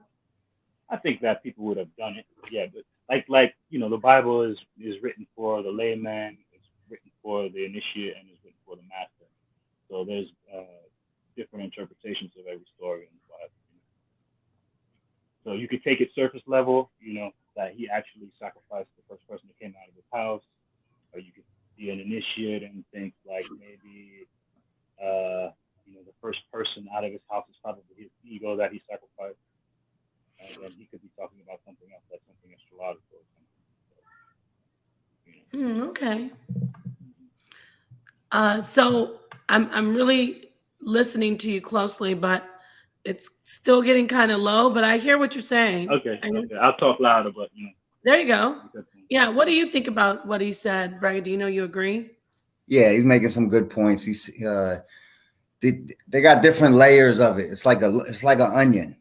I think that people would have done it, yeah. But like the Bible is written for the layman, it's written for the initiate, and it's written for the master. So there's different interpretations of every story in the Bible. So you could take it surface level, that he actually sacrificed the first person that came out of his house, or you could be an initiate and think like maybe the first person out of his house is probably his ego that he sacrificed, and then he could be talking about something else, like something astrological or something. Okay. So I'm really listening to you closely, but it's still getting kind of low. But I hear what you're saying. Okay. I'll talk louder, but there you go. Yeah. What do you think about what he said, Bragadino? You agree? Yeah, he's making some good points. He's they got different layers of it. It's like an onion.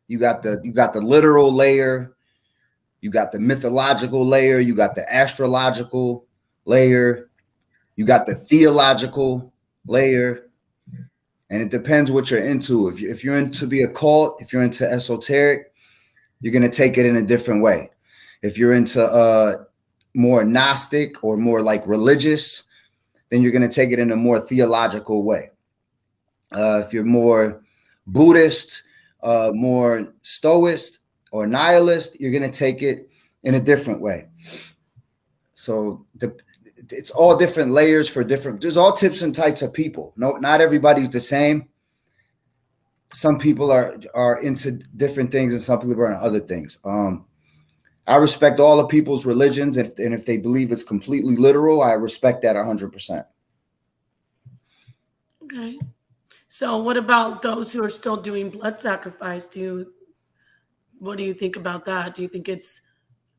You got the literal layer, you got the mythological layer, you got the astrological layer, you got the theological layer, and it depends what you're into. If you're into the occult, if you're into esoteric, you're gonna take it in a different way. If you're into more Gnostic or more like religious, then you're gonna take it in a more theological way. If you're more Buddhist, more Stoist or nihilist, you're going to take it in a different way. So it's all different layers for different, there's all types and types of people. No, not everybody's the same. Some people are into different things and some people are into other things. I respect all of people's religions, and if they believe it's completely literal, I respect that 100%. Okay. So what about those who are still doing blood sacrifice? What do you think about that? Do you think it's,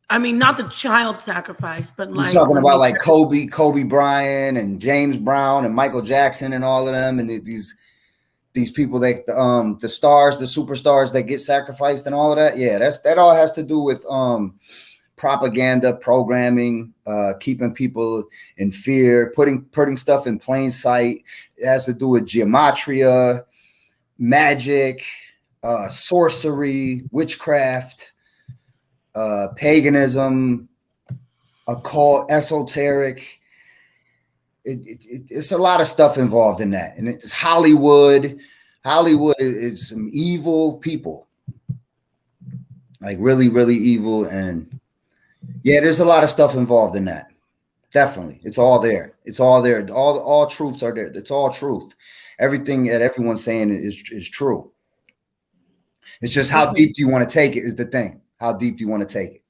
I mean, not the child sacrifice, but like you're talking about like Kobe Bryant and James Brown and Michael Jackson and all of them, and these people that the stars, the superstars that get sacrificed and all of that. Yeah, that all has to do with propaganda, programming, keeping people in fear, putting stuff in plain sight. It has to do with gematria, magic, sorcery, witchcraft, paganism, occult, esoteric. It's a lot of stuff involved in that. And it's Hollywood. Hollywood is some evil people, like really, really evil. And yeah, there's a lot of stuff involved in that. Definitely. It's all there. It's all there. All truths are there. It's all truth. Everything that everyone's saying is true. It's just how deep do you want to take it is the thing. How deep do you want to take it?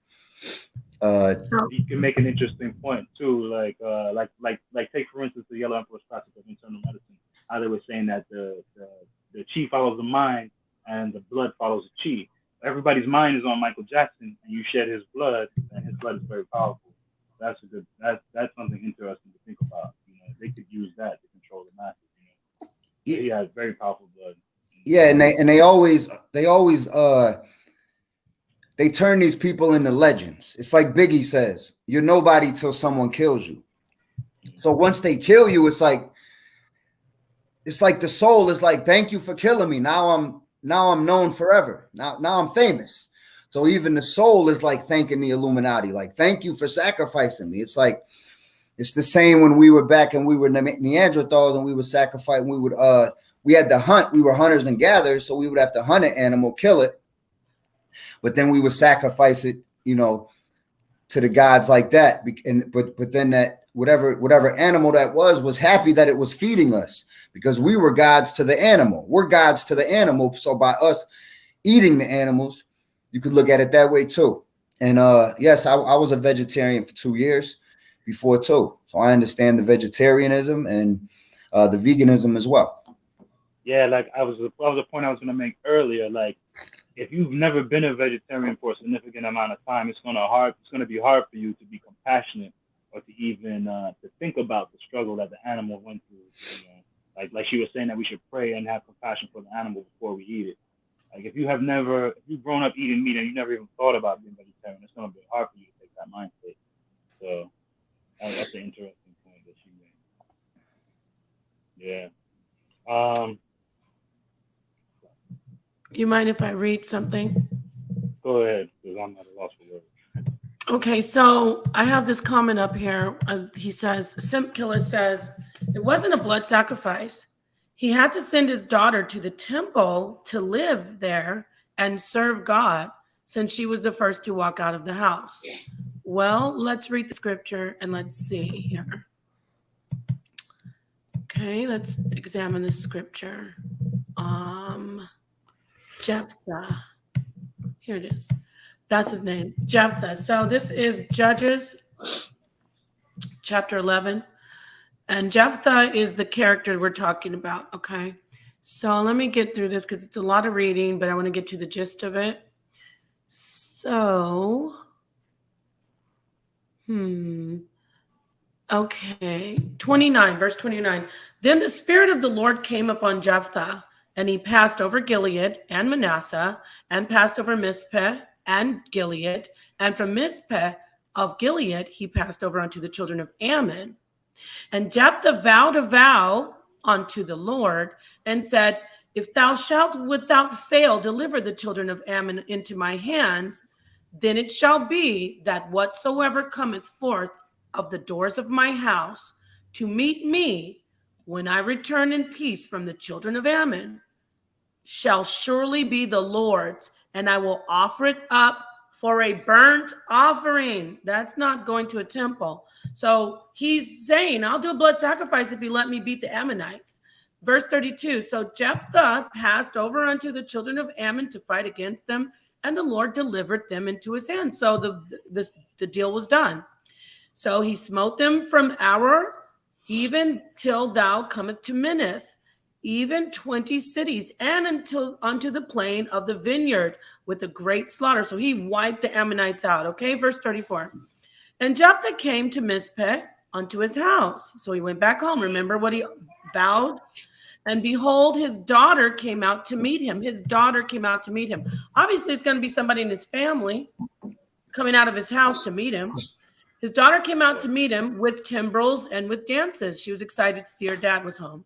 You can make an interesting point too, like take for instance the Yellow Emperor's Classic of Internal Medicine, how they were saying that the chi follows the mind and the blood follows the chi. Everybody's mind is on Michael Jackson, and you shed his blood, and his blood is very powerful. That's that's something interesting to think about. They could use that to control the masses. He has very powerful blood. Yeah, and they always they turn these people into legends. It's like Biggie says, you're nobody till someone kills you. So once they kill you, it's like the soul is like, thank you for killing me. Now I'm known forever. Now I'm famous. So even the soul is like thanking the Illuminati, like, thank you for sacrificing me. It's like, it's the same when we were back and we were Neanderthals and we would sacrifice. We had to hunt. We were hunters and gatherers. So we would have to hunt an animal, kill it. But then we would sacrifice it, to the gods like that. But then that whatever animal that was happy that it was feeding us, because we were gods to the animal. We're gods to the animal. So by us eating the animals, you could look at it that way too. And yes, I was a vegetarian for 2 years before too. So I understand the vegetarianism and the veganism as well. Yeah, like that was a point I was going to make earlier. Like, if you've never been a vegetarian for a significant amount of time, it's going to be hard for you to be compassionate or to even to think about the struggle that the animal went through. Like she was saying that we should pray and have compassion for the animal before we eat it. Like if you've grown up eating meat and you never even thought about being vegetarian, it's going to be hard for you to take that mind state. So that's an interesting point that she made. Yeah. You mind if I read something? Go ahead, because I'm at a loss for words. Okay, so I have this comment up here. He says, Simp Killer says, it wasn't a blood sacrifice. He had to send his daughter to the temple to live there and serve God. since she was the first to walk out of the house. Well, let's read the scripture and let's see here. Okay, let's examine the scripture. Jephthah. Here it is. That's his name, Jephthah. So this is Judges chapter 11. And Jephthah is the character we're talking about, okay? So let me get through this because it's a lot of reading, but I want to get to the gist of it. So, okay, 29, verse 29. Then the Spirit of the Lord came upon Jephthah, and he passed over Gilead and Manasseh, and passed over Mizpeh and Gilead, and from Mizpeh of Gilead he passed over unto the children of Ammon. And Jephthah vowed a vow unto the Lord, and said, if thou shalt without fail deliver the children of Ammon into my hands, then it shall be that whatsoever cometh forth of the doors of my house to meet me when I return in peace from the children of Ammon shall surely be the Lord's, and I will offer it up for a burnt offering. That's not going to a temple. So he's saying, I'll do a blood sacrifice if you let me beat the Ammonites. Verse 32, so Jephthah passed over unto the children of Ammon to fight against them, and the Lord delivered them into his hand. So the deal was done. So he smote them from Aroer even till thou cometh to Minnith, even 20 cities, and unto the plain of the vineyard with a great slaughter. So he wiped the Ammonites out. Okay, verse 34. And Jephthah came to Mizpeh unto his house. So he went back home. Remember what he vowed? And behold, his daughter came out to meet him. His daughter came out to meet him. Obviously, it's going to be somebody in his family coming out of his house to meet him. His daughter came out to meet him with timbrels and with dances. She was excited to see her dad was home.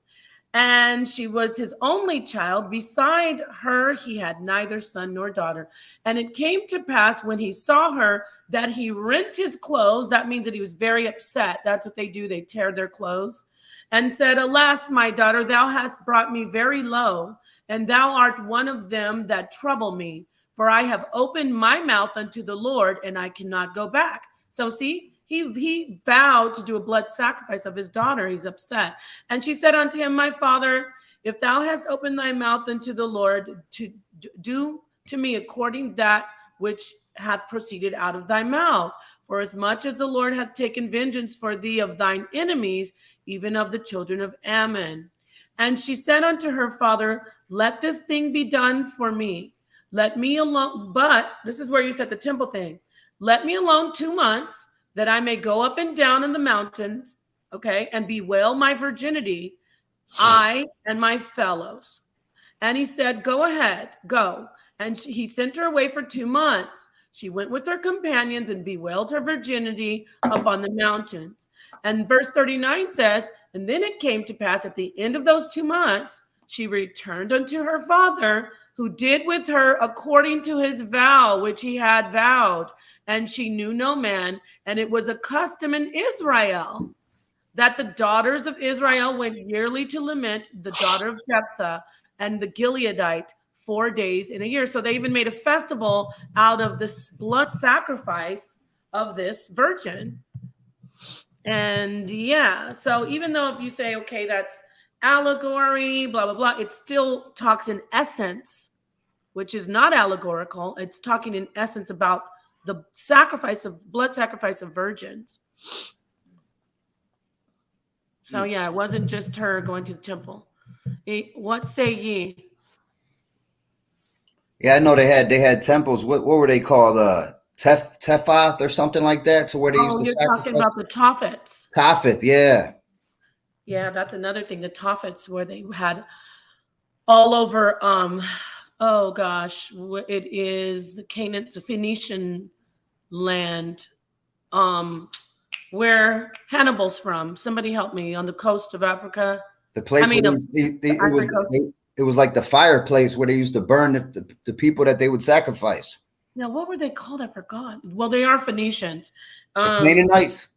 And she was his only child. Beside her, he had neither son nor daughter. And it came to pass when he saw her that he rent his clothes. That means that he was very upset. That's what they do. They tear their clothes. And said, alas, my daughter, thou hast brought me very low, and thou art one of them that trouble me. For I have opened my mouth unto the Lord, and I cannot go back. So see, he vowed to do a blood sacrifice of his daughter. He's upset. And she said unto him, my father, if thou hast opened thy mouth unto the Lord, to do to me according that which hath proceeded out of thy mouth. For as much as the Lord hath taken vengeance for thee of thine enemies, even of the children of Ammon. And she said unto her father, let this thing be done for me. Let me alone. But this is where you said the temple thing. Let me alone 2 months, that I may go up and down in the mountains, okay, and bewail my virginity, I and my fellows. And he said, go ahead, go. And he sent her away for 2 months. She went with her companions and bewailed her virginity upon the mountains. And verse 39 says, and then it came to pass at the end of those 2 months, she returned unto her father, who did with her according to his vow, which he had vowed. And she knew no man. And it was a custom in Israel that the daughters of Israel went yearly to lament the daughter of Jephthah and the Gileadite 4 days in a year. So they even made a festival out of this blood sacrifice of this virgin. And yeah, so even though if you say, okay, that's allegory, blah, blah, blah, it still talks in essence, which is not allegorical. It's talking in essence about the blood sacrifice of virgins. So yeah, it wasn't just her going to the temple. What say ye? Yeah, I know they had temples. What were they called? Tephath or something like that, to where they used to you're sacrifice. talking about the Tophets. Tophet, yeah. Yeah, that's another thing. The Tophets, where they had all over. Oh gosh, it is the Phoenician land, where Hannibal's from. Somebody help me, on the coast of Africa. The place it was like the fireplace where they used to burn the people that they would sacrifice. Now, what were they called? I forgot. Well, they are Phoenicians. The Canaanites.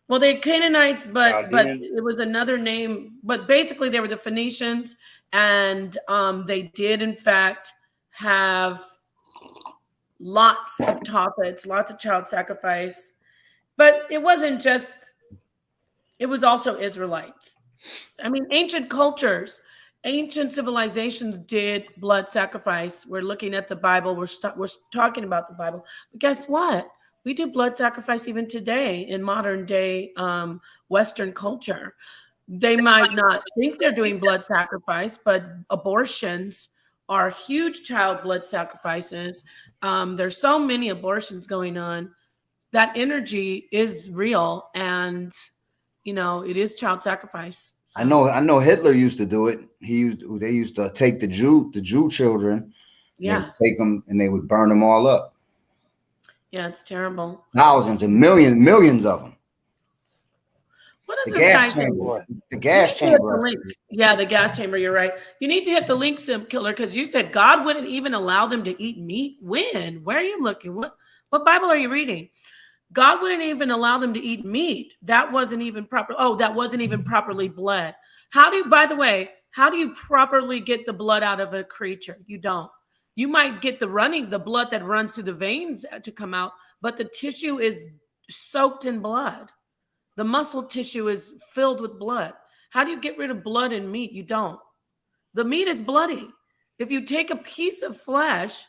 Well, they're Canaanites, but it was another name. But basically, they were the Phoenicians, and they did, in fact, have lots of topics, lots of child sacrifice. But it wasn't just, it was also Israelites. I mean, ancient cultures, ancient civilizations did blood sacrifice. We're looking at the Bible. We're talking about the Bible. But guess what? We do blood sacrifice even today in modern day Western culture. They might not think they're doing blood sacrifice, but abortions are huge child blood sacrifices. There's so many abortions going on. That energy is real, and it is child sacrifice. So. I know Hitler used to do it. They used to take the Jew children, yeah, take them and they would burn them all up. Yeah, it's terrible. Thousands and millions of them. What is The this gas guy chamber. The gas chamber. Yeah, the gas chamber. You're right. You need to hit the link, Sim Killer, because you said God wouldn't even allow them to eat meat. When? Where are you looking? What Bible are you reading? God wouldn't even allow them to eat meat. That wasn't even proper. Oh, that wasn't even properly bled. By the way, how do you properly get the blood out of a creature? You don't. You might get the blood that runs through the veins to come out, but the tissue is soaked in blood. The muscle tissue is filled with blood. How do you get rid of blood in meat? You don't. The meat is bloody. If you take a piece of flesh,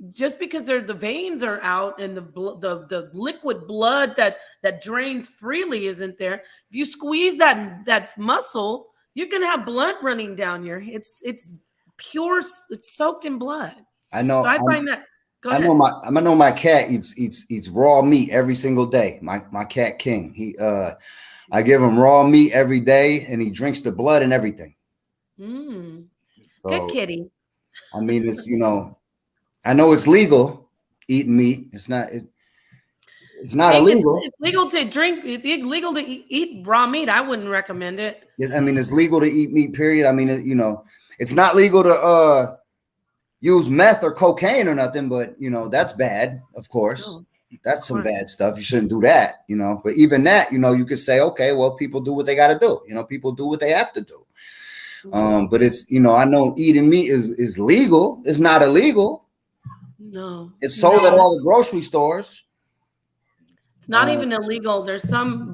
just because the veins are out and the liquid blood that drains freely isn't there, if you squeeze that muscle, you're gonna have blood running down it's pure, it's soaked in blood. I know. So I find that. Go ahead. I know my cat eats raw meat every single day. My cat King. I give him raw meat every day, and he drinks the blood and everything. So, good So, kitty. I mean, it's I know it's legal eating meat. It's not illegal. It's legal to drink. It's illegal to eat raw meat. I wouldn't recommend it. I mean, it's legal to eat meat. Period. I mean, it's not legal to use meth or cocaine or nothing. But that's bad. Of course, that's some bad stuff. You shouldn't do that. But even that, you could say, okay, well, people do what they got to do. People do what they have to do. But it's I know eating meat is legal. It's not illegal. No, it's sold at all the grocery stores. It's not even illegal. There's some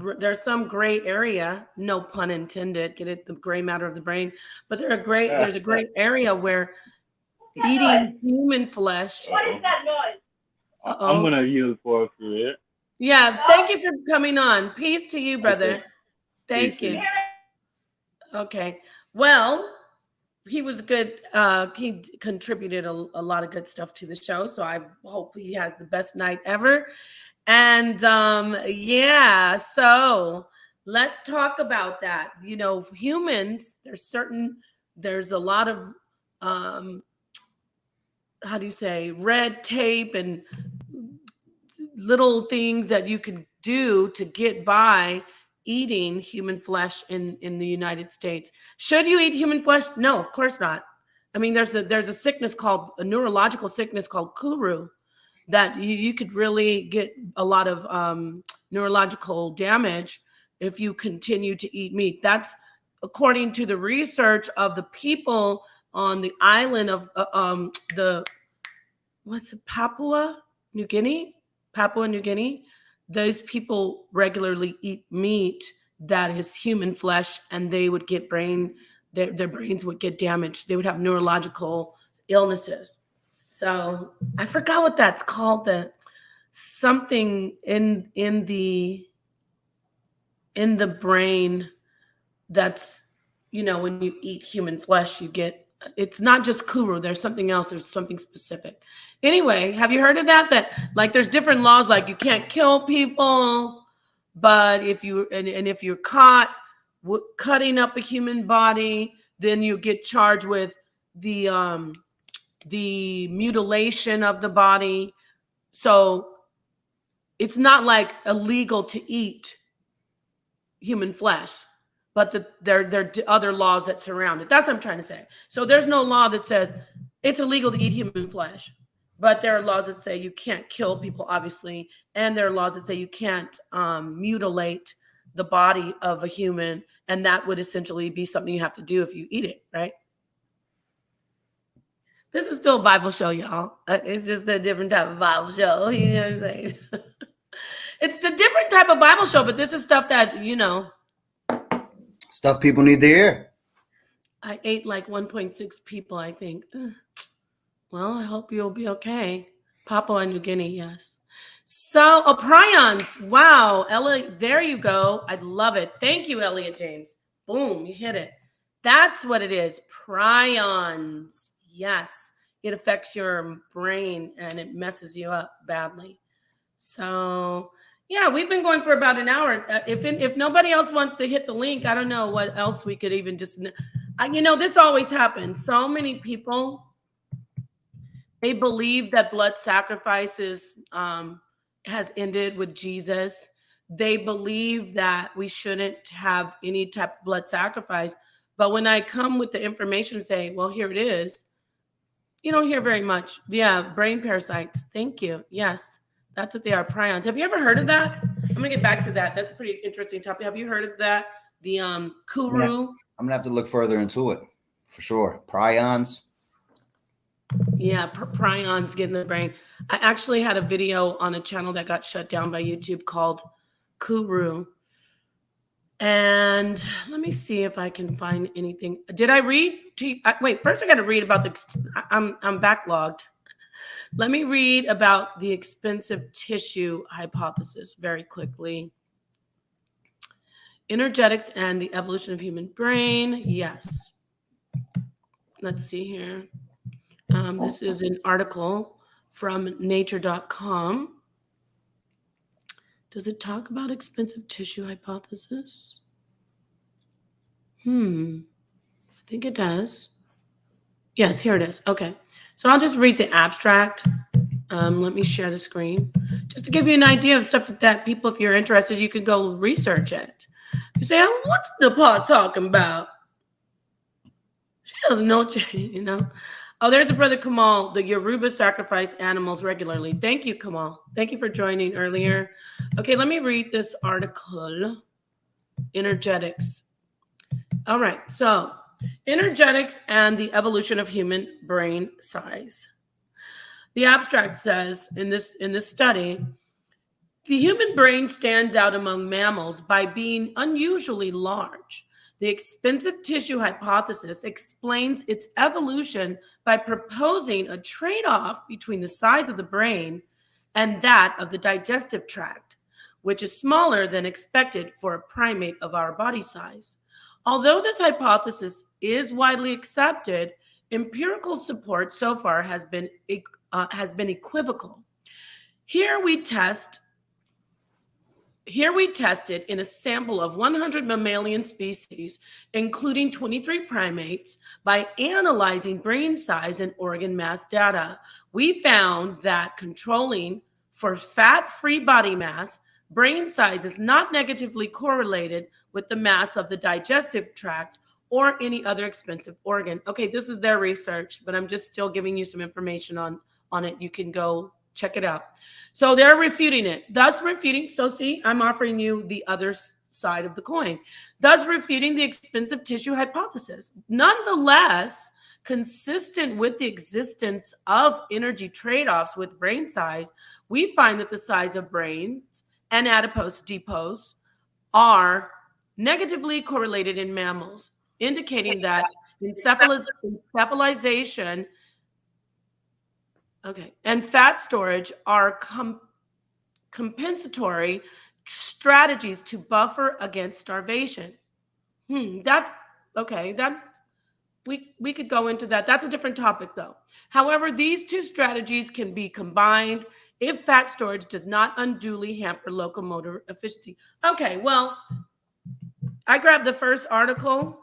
gray area, no pun intended. Get it, the gray matter of the brain. But there's a gray area where eating human flesh. What is that noise? I'm gonna yield for it. Yeah, thank you for coming on. Peace to you, brother. Okay. Thank you. Okay. Well, he was good. He contributed a lot of good stuff to the show. So I hope he has the best night ever. And so let's talk about that. Humans, there's a lot of how do you say, red tape and little things that you can do to get by eating human flesh in the United States. Should you eat human flesh? No, of course not. I mean, there's a sickness called a neurological sickness called Kuru that you could really get a lot of neurological damage if you continue to eat meat. That's according to the research of the people on the island of Papua New Guinea. Those people regularly eat meat that is human flesh, and they would get their brains would get damaged. They would have neurological illnesses. So I forgot what that's called. Something in the brain that's, when you eat human flesh, you get. It's not just Kuru. There's something else. There's something specific. Anyway, have you heard of that? That like there's different laws, like you can't kill people, but if you're caught cutting up a human body, then you get charged with the mutilation of the body. So it's not like illegal to eat human flesh, but there are other laws that surround it. That's what I'm trying to say. So there's no law that says it's illegal to eat human flesh, but there are laws that say you can't kill people, obviously, and there are laws that say you can't mutilate the body of a human, and that would essentially be something you have to do if you eat it, right? This is still a Bible show, y'all. It's just a different type of Bible show. You know what I'm saying? It's the different type of Bible show, but this is stuff that, Stuff people need to hear. I ate like 1.6 people, I think. Well, I hope you'll be okay. Papua New Guinea, yes. So, prions. Wow, Ella, there you go. I love it. Thank you, Elliot James. Boom, you hit it. That's what it is. Prions. Yes, it affects your brain and it messes you up badly. So, yeah, we've been going for about an hour. If nobody else wants to hit the link, I don't know what else we could even just, this always happens. So many people, they believe that blood sacrifices has ended with Jesus. They believe that we shouldn't have any type of blood sacrifice. But when I come with the information and say, well, here it is, you don't hear very much. Yeah, brain parasites. Thank you. Yes, that's what they are, prions. Have you ever heard of that? I'm going to get back to that. That's a pretty interesting topic. Have you heard of that? The kuru? I'm going to have to look further into it, for sure. Prions. Yeah, prions get in the brain. I actually had a video on a channel that got shut down by YouTube called Kuru. And let me see if I can find anything. Did I read? Wait, first I got to read about I'm backlogged. Let me read about the expensive tissue hypothesis very quickly. Energetics and the evolution of human brain. Yes. Let's see here. This is an article from nature.com. Does it talk about expensive tissue hypothesis? I think it does. Yes, here it is. Okay. So I'll just read the abstract. Let me share the screen. Just to give you an idea of stuff that people, if you're interested, you can go research it. You say, oh, what's Napah talking about? She doesn't know what you know. Oh, there's a brother Kamal. The Yoruba sacrifice animals regularly. Thank you, Kamal. Thank you for joining earlier. Okay, let me read this article. Energetics. All right, so energetics and the evolution of human brain size. The abstract says in this study, the human brain stands out among mammals by being unusually large. The expensive tissue hypothesis explains its evolution by proposing a trade-off between the size of the brain and that of the digestive tract, which is smaller than expected for a primate of our body size. Although this hypothesis is widely accepted, empirical support so far has been equivocal. Here we tested in a sample of 100 mammalian species, including 23 primates, by analyzing brain size and organ mass data. We found that controlling for fat-free body mass, brain size is not negatively correlated with the mass of the digestive tract or any other expensive organ. Okay, this is their research, but I'm just still giving you some information on it. You can go check it out. So they're refuting it, thus refuting. So see, I'm offering you the other side of the coin, thus refuting the expensive tissue hypothesis. Nonetheless, consistent with the existence of energy trade-offs with brain size, we find that the size of brains and adipose depots are negatively correlated in mammals, indicating that encephalization and fat storage are compensatory strategies to buffer against starvation. That's okay. That we could go into that. That's a different topic, though. However, these two strategies can be combined if fat storage does not unduly hamper locomotor efficiency. Okay, well, I grabbed the first article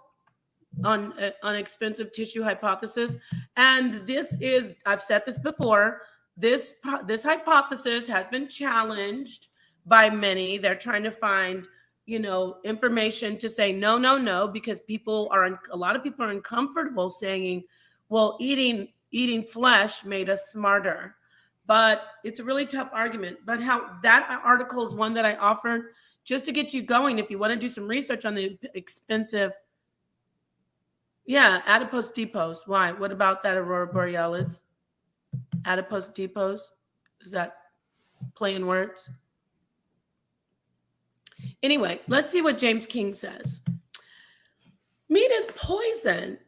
on expensive tissue hypothesis, and this is, I've said this before, this hypothesis has been challenged by many. They're trying to find information to say no, because a lot of people are uncomfortable saying, well, eating flesh made us smarter. But it's a really tough argument. But how that article is one that I offered just to get you going if you want to do some research on the expensive Yeah, adipose depose. Why? What about that aurora borealis? Adipose depose? Is that playing words? Anyway, let's see what James King says. Meat is poison.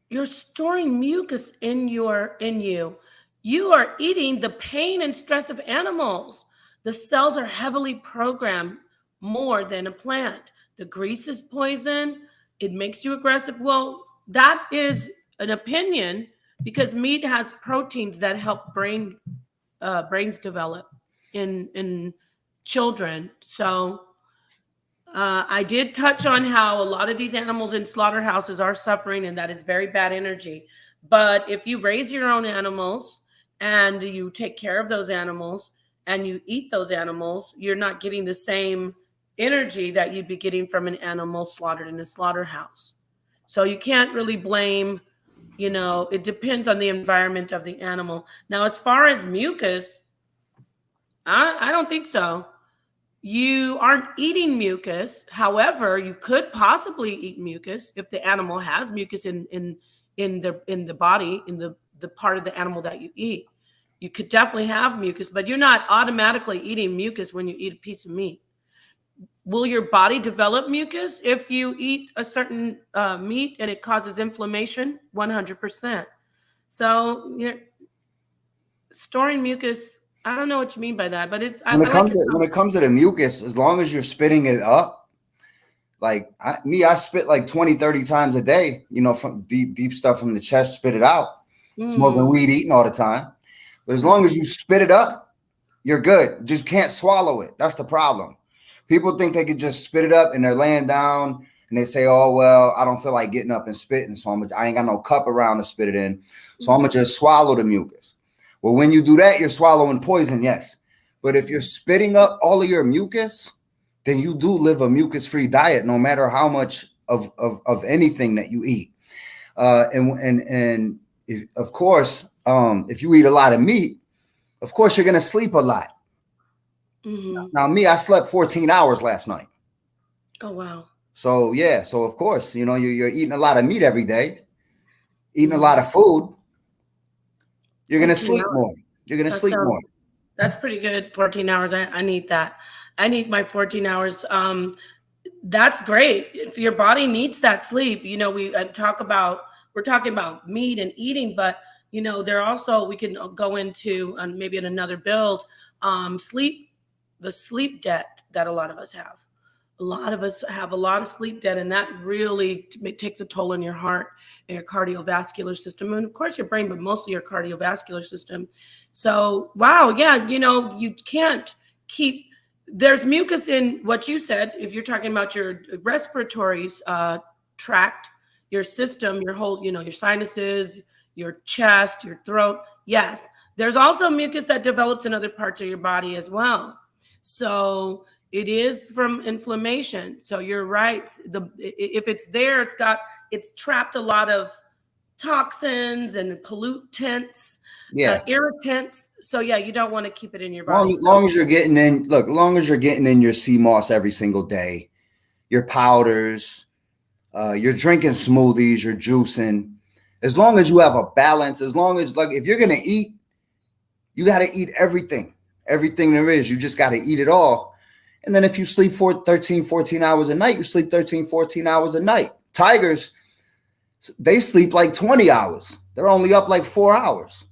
You're storing mucus in you. You are eating the pain and stress of animals. The cells are heavily programmed more than a plant. The grease is poison. It makes you aggressive. Well, that is an opinion because meat has proteins that help brains develop in children. So I did touch on how a lot of these animals in slaughterhouses are suffering, and that is very bad energy. But if you raise your own animals and you take care of those animals and you eat those animals, you're not getting the same energy that you'd be getting from an animal slaughtered in a slaughterhouse. So you can't really blame, it depends on the environment of the animal. Now, as far as mucus, I don't think so. You aren't eating mucus. However, you could possibly eat mucus if the animal has mucus in the body, in the part of the animal that you eat. You could definitely have mucus, but you're not automatically eating mucus when you eat a piece of meat. Will your body develop mucus if you eat a certain meat and it causes inflammation? 100%. So you're storing mucus. I don't know what you mean by that, but it's when it comes to the mucus, as long as you're spitting it up, like I spit like 20, 30 times a day, from deep stuff from the chest, spit it out, smoking weed, eating all the time. But as long as you spit it up, you're good. Just can't swallow it. That's the problem. People think they could just spit it up and they're laying down and they say, oh, well, I don't feel like getting up and spitting. So I ain't got no cup around to spit it in. So I'm going to just swallow the mucus. Well, when you do that, you're swallowing poison, yes. But if you're spitting up all of your mucus, then you do live a mucus-free diet, no matter how much of anything that you eat. And of course, if you eat a lot of meat, of course, you're going to sleep a lot. Mm-hmm. Now, me, I slept 14 hours last night. Oh, wow. So, yeah. So, of course, you're eating a lot of meat every day, eating a lot of food. You're going to sleep more. You're going to sleep more. That's pretty good. 14 hours. I need that. I need my 14 hours. That's great. If your body needs that sleep, we're talking about meat and eating, but there also, we can go into maybe in another build, the sleep debt that a lot of us have. A lot of us have a lot of sleep debt, and that really takes a toll on your heart and your cardiovascular system, and of course your brain, but mostly your cardiovascular system. So, wow, yeah, you can't keep. There's mucus in what you said. If you're talking about your respiratory tract, your system, your whole, your sinuses, your chest, your throat. Yes, there's also mucus that develops in other parts of your body as well. So it is from inflammation. So you're right. If it's there, it's trapped a lot of toxins and pollutants, irritants. So yeah, you don't want to keep it in your body. Long as you're getting in, long as you're getting in your sea moss every single day, your powders, you're drinking smoothies, you're juicing, as long as you have a balance, as long as, if you're going to eat, you got to eat everything there is. You just got to eat it all. And then if you sleep for 13, 14 hours a night, you sleep 13, 14 hours a night. Tigers, they sleep like 20 hours. They're only up like 4 hours.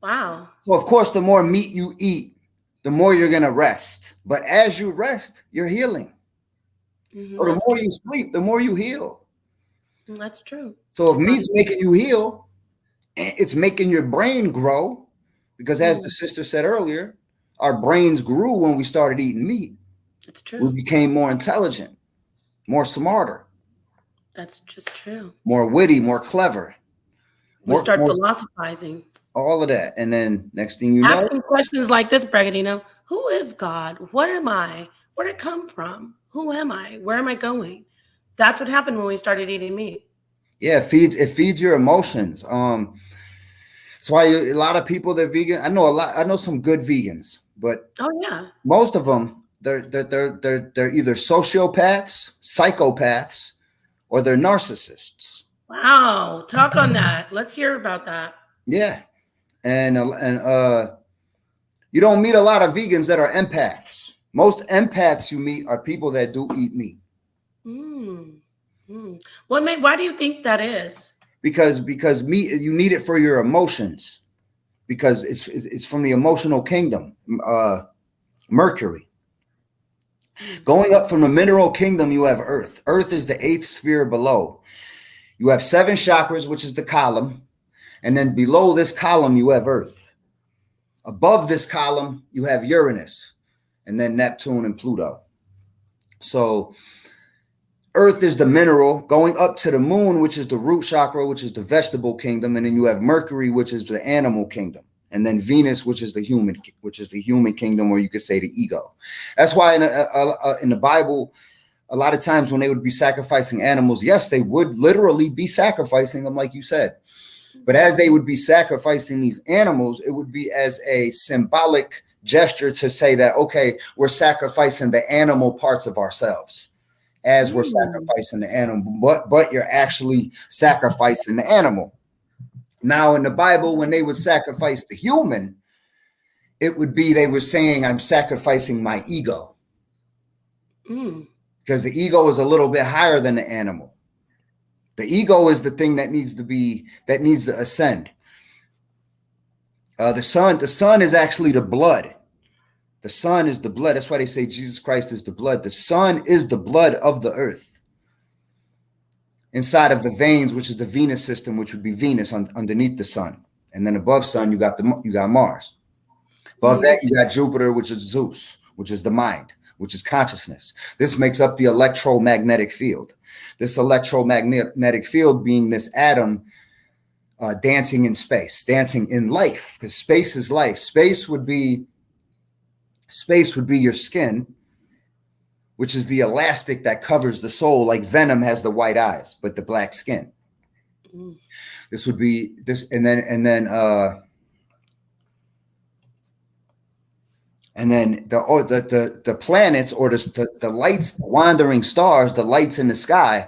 Wow. So, of course, the more meat you eat, the more you're going to rest. But as you rest, you're healing. Mm-hmm. So the more you sleep, the more you heal. That's true. So if meat's making you heal, it's making your brain grow. Because as the sister said earlier, our brains grew when we started eating meat. That's true. We became more intelligent, more smarter. That's just true. More witty, more clever. We start philosophizing. All of that. And then next thing you know. Asking questions like this, Bragadino. Who is God? What am I? Where did it come from? Who am I? Where am I going? That's what happened when we started eating meat. Yeah, it feeds your emotions. That's why a lot of people that are vegan. I know some good vegans, but most of them they're either sociopaths, psychopaths, or they're narcissists. Wow. Talk on that. Let's hear about that. Yeah. And you don't meet a lot of vegans that are empaths. Most empaths you meet are people that do eat meat. Why do you think that is? Because meat, you need it for your emotions, because it's from the emotional kingdom, Mercury. Going up from the mineral kingdom, you have earth. Earth is the 8th sphere below. You have 7 chakras, which is the column. And then below this column, you have earth. Above this column, you have Uranus, and then Neptune and Pluto. So earth is the mineral, going up to the moon, which is the root chakra, which is the vegetable kingdom. And then you have Mercury, which is the animal kingdom. And then Venus, which is the human kingdom, or you could say the ego. That's why in the Bible, a lot of times when they would be sacrificing animals, yes, they would literally be sacrificing them, like you said. But as they would be sacrificing these animals, it would be as a symbolic gesture to say that, okay, we're sacrificing the animal parts of ourselves as we're sacrificing the animal, but you're actually sacrificing the animal. Now, in the Bible, when they would sacrifice the human, it would be they were saying, I'm sacrificing my ego. Because the ego is a little bit higher than the animal. The ego is the thing that needs to ascend. The sun is actually the blood. The sun is the blood. That's why they say Jesus Christ is the blood. The sun is the blood of the earth. Inside of the veins, which is the Venus system, which would be Venus underneath the sun. And then above sun, you got Mars. Above that, you got Jupiter, which is Zeus, which is the mind, which is consciousness. This makes up the electromagnetic field. This electromagnetic field being this atom dancing in space, dancing in life, because space is life. Space would be your skin, which is the elastic that covers the soul, like Venom has the white eyes, but the black skin. This would be this, and then the planets, or the lights, the wandering stars, the lights in the sky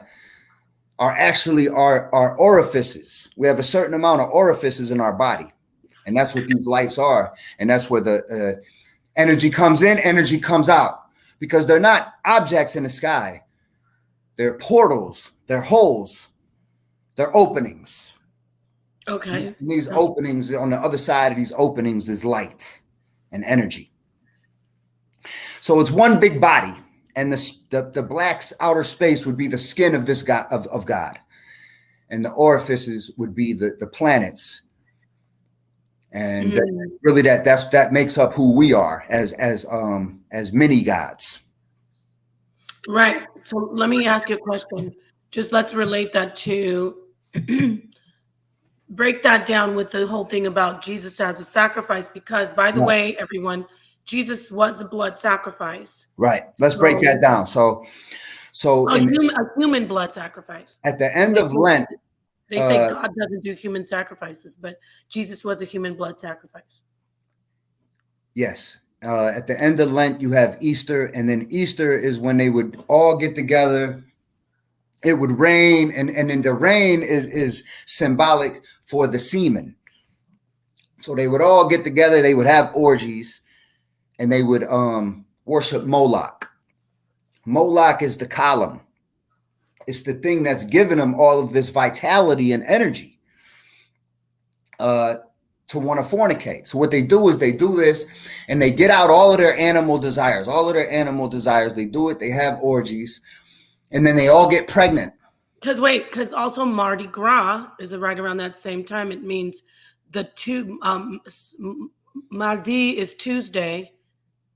are actually our orifices. We have a certain amount of orifices in our body, and that's what these lights are. And that's where the energy comes in, energy comes out, because they're not objects in the sky. They're portals, they're holes, they're openings. Okay. And these openings, on the other side of these openings is light and energy. So it's one big body, and the black's outer space would be the skin of this God, of God, and the orifices would be the planets, and really that makes up who we are as mini gods. Right. So let me ask you a question. Just let's relate that to break that down with the whole thing about Jesus as a sacrifice, because by the way, everyone, Jesus was a blood sacrifice. Right. Let's break that down. So a human blood sacrifice. At the end of Lent, they say God doesn't do human sacrifices, but Jesus was a human blood sacrifice. Yes. At the end of Lent, you have Easter, and then Easter is when they would all get together. It would rain, and then the rain is symbolic for the semen. So they would all get together. They would have orgies, and they would worship Moloch. Moloch is the column. It's the thing that's given them all of this vitality and energy to want to fornicate. So what they do is they do this, and they get out all of their animal desires. They do it. They have orgies, and then they all get pregnant. Because also Mardi Gras is right around that same time. It means Mardi is Tuesday,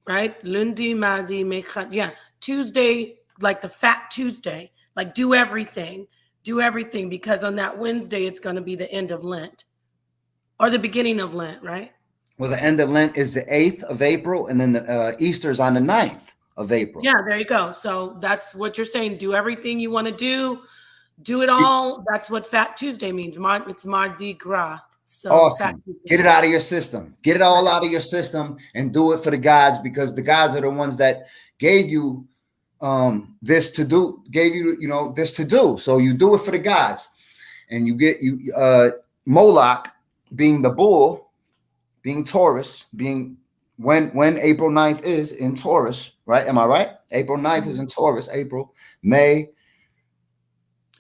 right? Lundi, Mardi, Mechat. Yeah, Tuesday, like the Fat Tuesday. Like do everything, because on that Wednesday, it's going to be the end of Lent or the beginning of Lent, right? Well, the end of Lent is the 8th of April, and then the Easter's on the 9th of April. Yeah, there you go. So that's what you're saying. Do everything you want to do it all. That's what Fat Tuesday means. It's Mardi Gras. So awesome. Get it out of your system. Get it all out of your system and do it for the gods, because the gods are the ones that gave you this to do, gave you, you know, this to do. So you do it for the gods, and you get Moloch being the bull, being Taurus, being when April 9th is in Taurus, right? Am I right? April 9th is in Taurus, May.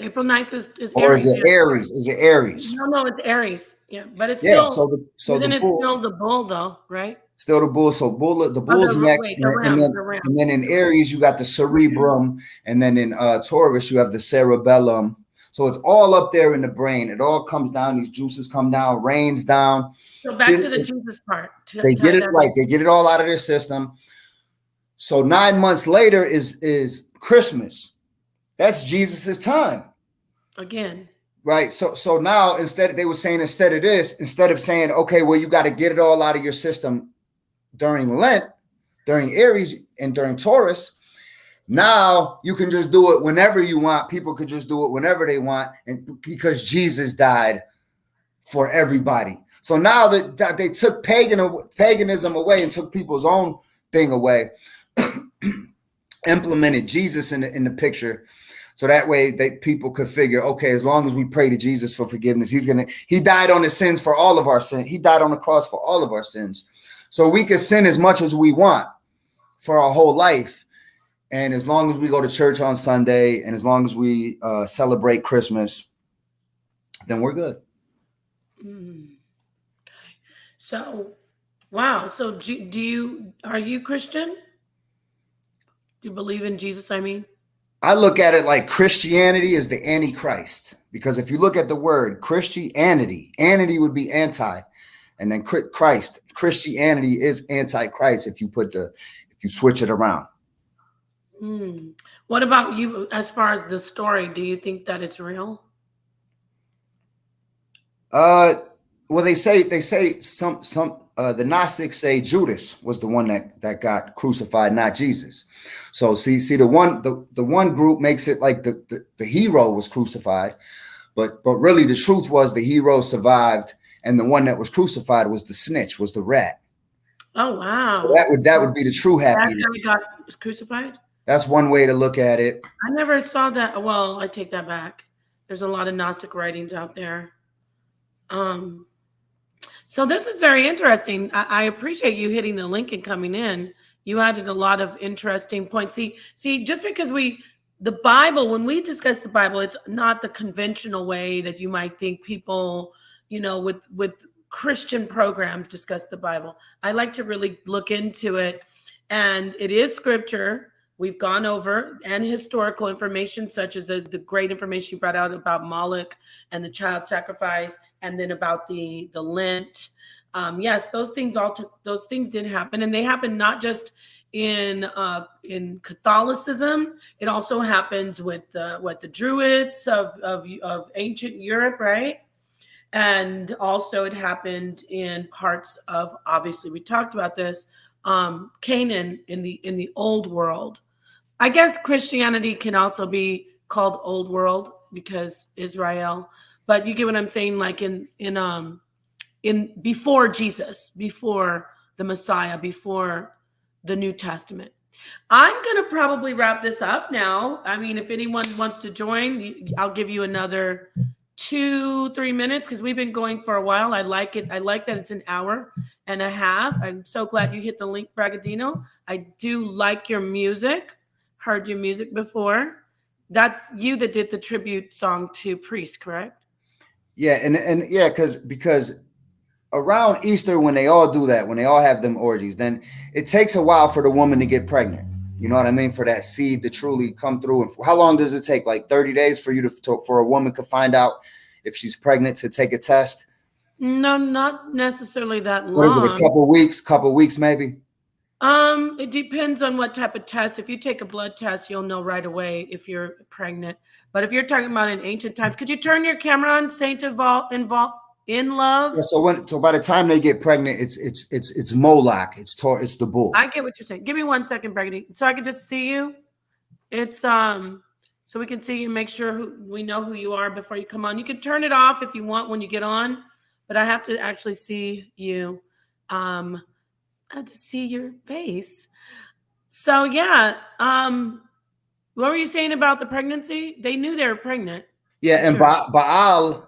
April 9th is Or Aries. is it Aries? Is it Aries? No, it's Aries. Yeah, but it's Yeah. still, So the bull, still the bull though, right? still the bull. So the bull's next, and then in Aries you got the cerebrum, and then in Taurus you have the cerebellum. So it's all up there in the brain. It all comes down. These juices come down, rains down. So back to the juices part. They get it right. They get it all out of their system. So 9 months later is Christmas. That's Jesus's time. Again. Right. So now instead of saying, okay, well, you got to get it all out of your system during Lent, during Aries, and during Taurus. Now you can just do it whenever you want. People could just do it whenever they want, and because Jesus died for everybody. So now that they took paganism away and took people's own thing away, implemented Jesus in the picture. So that way people could figure, okay, as long as we pray to Jesus for forgiveness, he died on the sins for all of our sins. He died on the cross for all of our sins. So we can sin as much as we want for our whole life. And as long as we go to church on Sunday, and as long as we celebrate Christmas, then we're good. Okay. So, wow. So are you Christian? Do you believe in Jesus? I mean, I look at it like Christianity is the Antichrist, because if you look at the word Christianity, anity would be anti, and then Christ. Christianity is Antichrist if you switch it around. What about you? As far as the story, do you think that it's real? Well, they say some the Gnostics say Judas was the one that got crucified, not Jesus. So see the one group makes it like the hero was crucified, but really the truth was the hero survived, and the one that was crucified was the snitch, was the rat. Oh wow! So that would be the true happy. That guy got crucified. That's one way to look at it. I never saw that. Well, I take that back. There's a lot of Gnostic writings out there. So this is very interesting. I appreciate you hitting the link and coming in. You added a lot of interesting points. See, just because the Bible, when we discuss the Bible, it's not the conventional way that you might think people, with Christian programs discuss the Bible. I like to really look into it, and it is scripture. We've gone over and historical information, such as the great information you brought out about Moloch and the child sacrifice, and then about the Lent. Yes, those things did happen, and they happened not just in Catholicism. It also happens with the Druids of ancient Europe, right? And also it happened in parts of, obviously we talked about this, Canaan in the old world. I guess Christianity can also be called old world because Israel, but you get what I'm saying, like in before Jesus, before the Messiah, before the New Testament. I'm going to probably wrap this up now. I mean, if anyone wants to join, I'll give you another 2-3 minutes because we've been going for a while. I like it. I like that it's an hour and a half. I'm so glad you hit the link, Bragadino. I do like your music. Heard your music before. That's you that did the tribute song to Priest, correct? Yeah, and yeah, because around Easter, when they all do that, when they all have them orgies, then it takes a while for the woman to get pregnant. You know what I mean? For that seed to truly come through. And how long does it take? Like 30 days for you for a woman to find out if she's pregnant, to take a test? No, not necessarily that long. What is it? A couple weeks maybe? It depends on what type of test. If you take a blood test, you'll know right away if you're pregnant. But if you're talking about in ancient times, could you turn your camera on, Saint in Love? Yeah, so by the time they get pregnant, it's Moloch, it's the bull. I get what you're saying. Give me 1 second, Brady, so I can just see you. It's so we can see you, make sure we know who you are before you come on. You can turn it off if you want when you get on, but I have to actually see you. I have to see your face. So yeah, What were you saying about the pregnancy? They knew they were pregnant. Yeah, and Sure. Baal, Baal,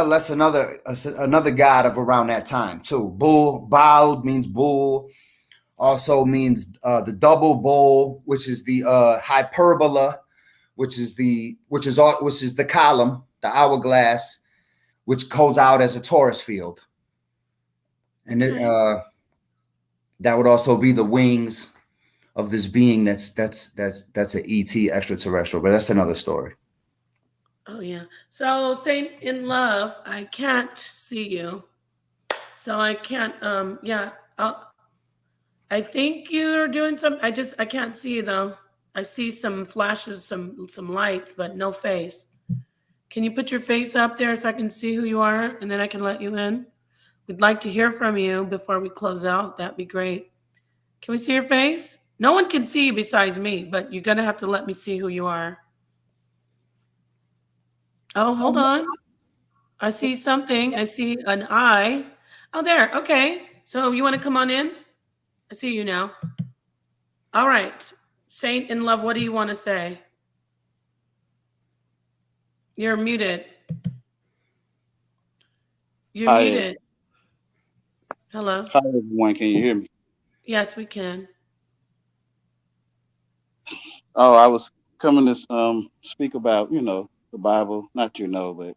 that's another god of around that time too. Baal means bull, also means the double bowl, which is the hyperbola, which is the column, the hourglass, which goes out as a Taurus field, and that would also be the wings of this being that's an ET, extraterrestrial, but that's another story. Oh yeah. So Saint in love, I can't see you. So I can't yeah. I think you're doing some I can't see you though. I see some flashes, some lights, but no face. Can you put your face up there so I can see who you are and then I can let you in? We'd like to hear from you before we close out. That'd be great. Can we see your face? No one can see you besides me, but you're gonna have to let me see who you are. Oh, hold on. I see something. I see an eye. Oh, there. Okay. So you want to come on in? I see you now. All right. Saint in love, what do you want to say? You're muted. You're Hi, muted. Hello. hi everyone. Can you hear me? Yes, we can. Oh, I was coming to speak about the Bible, not but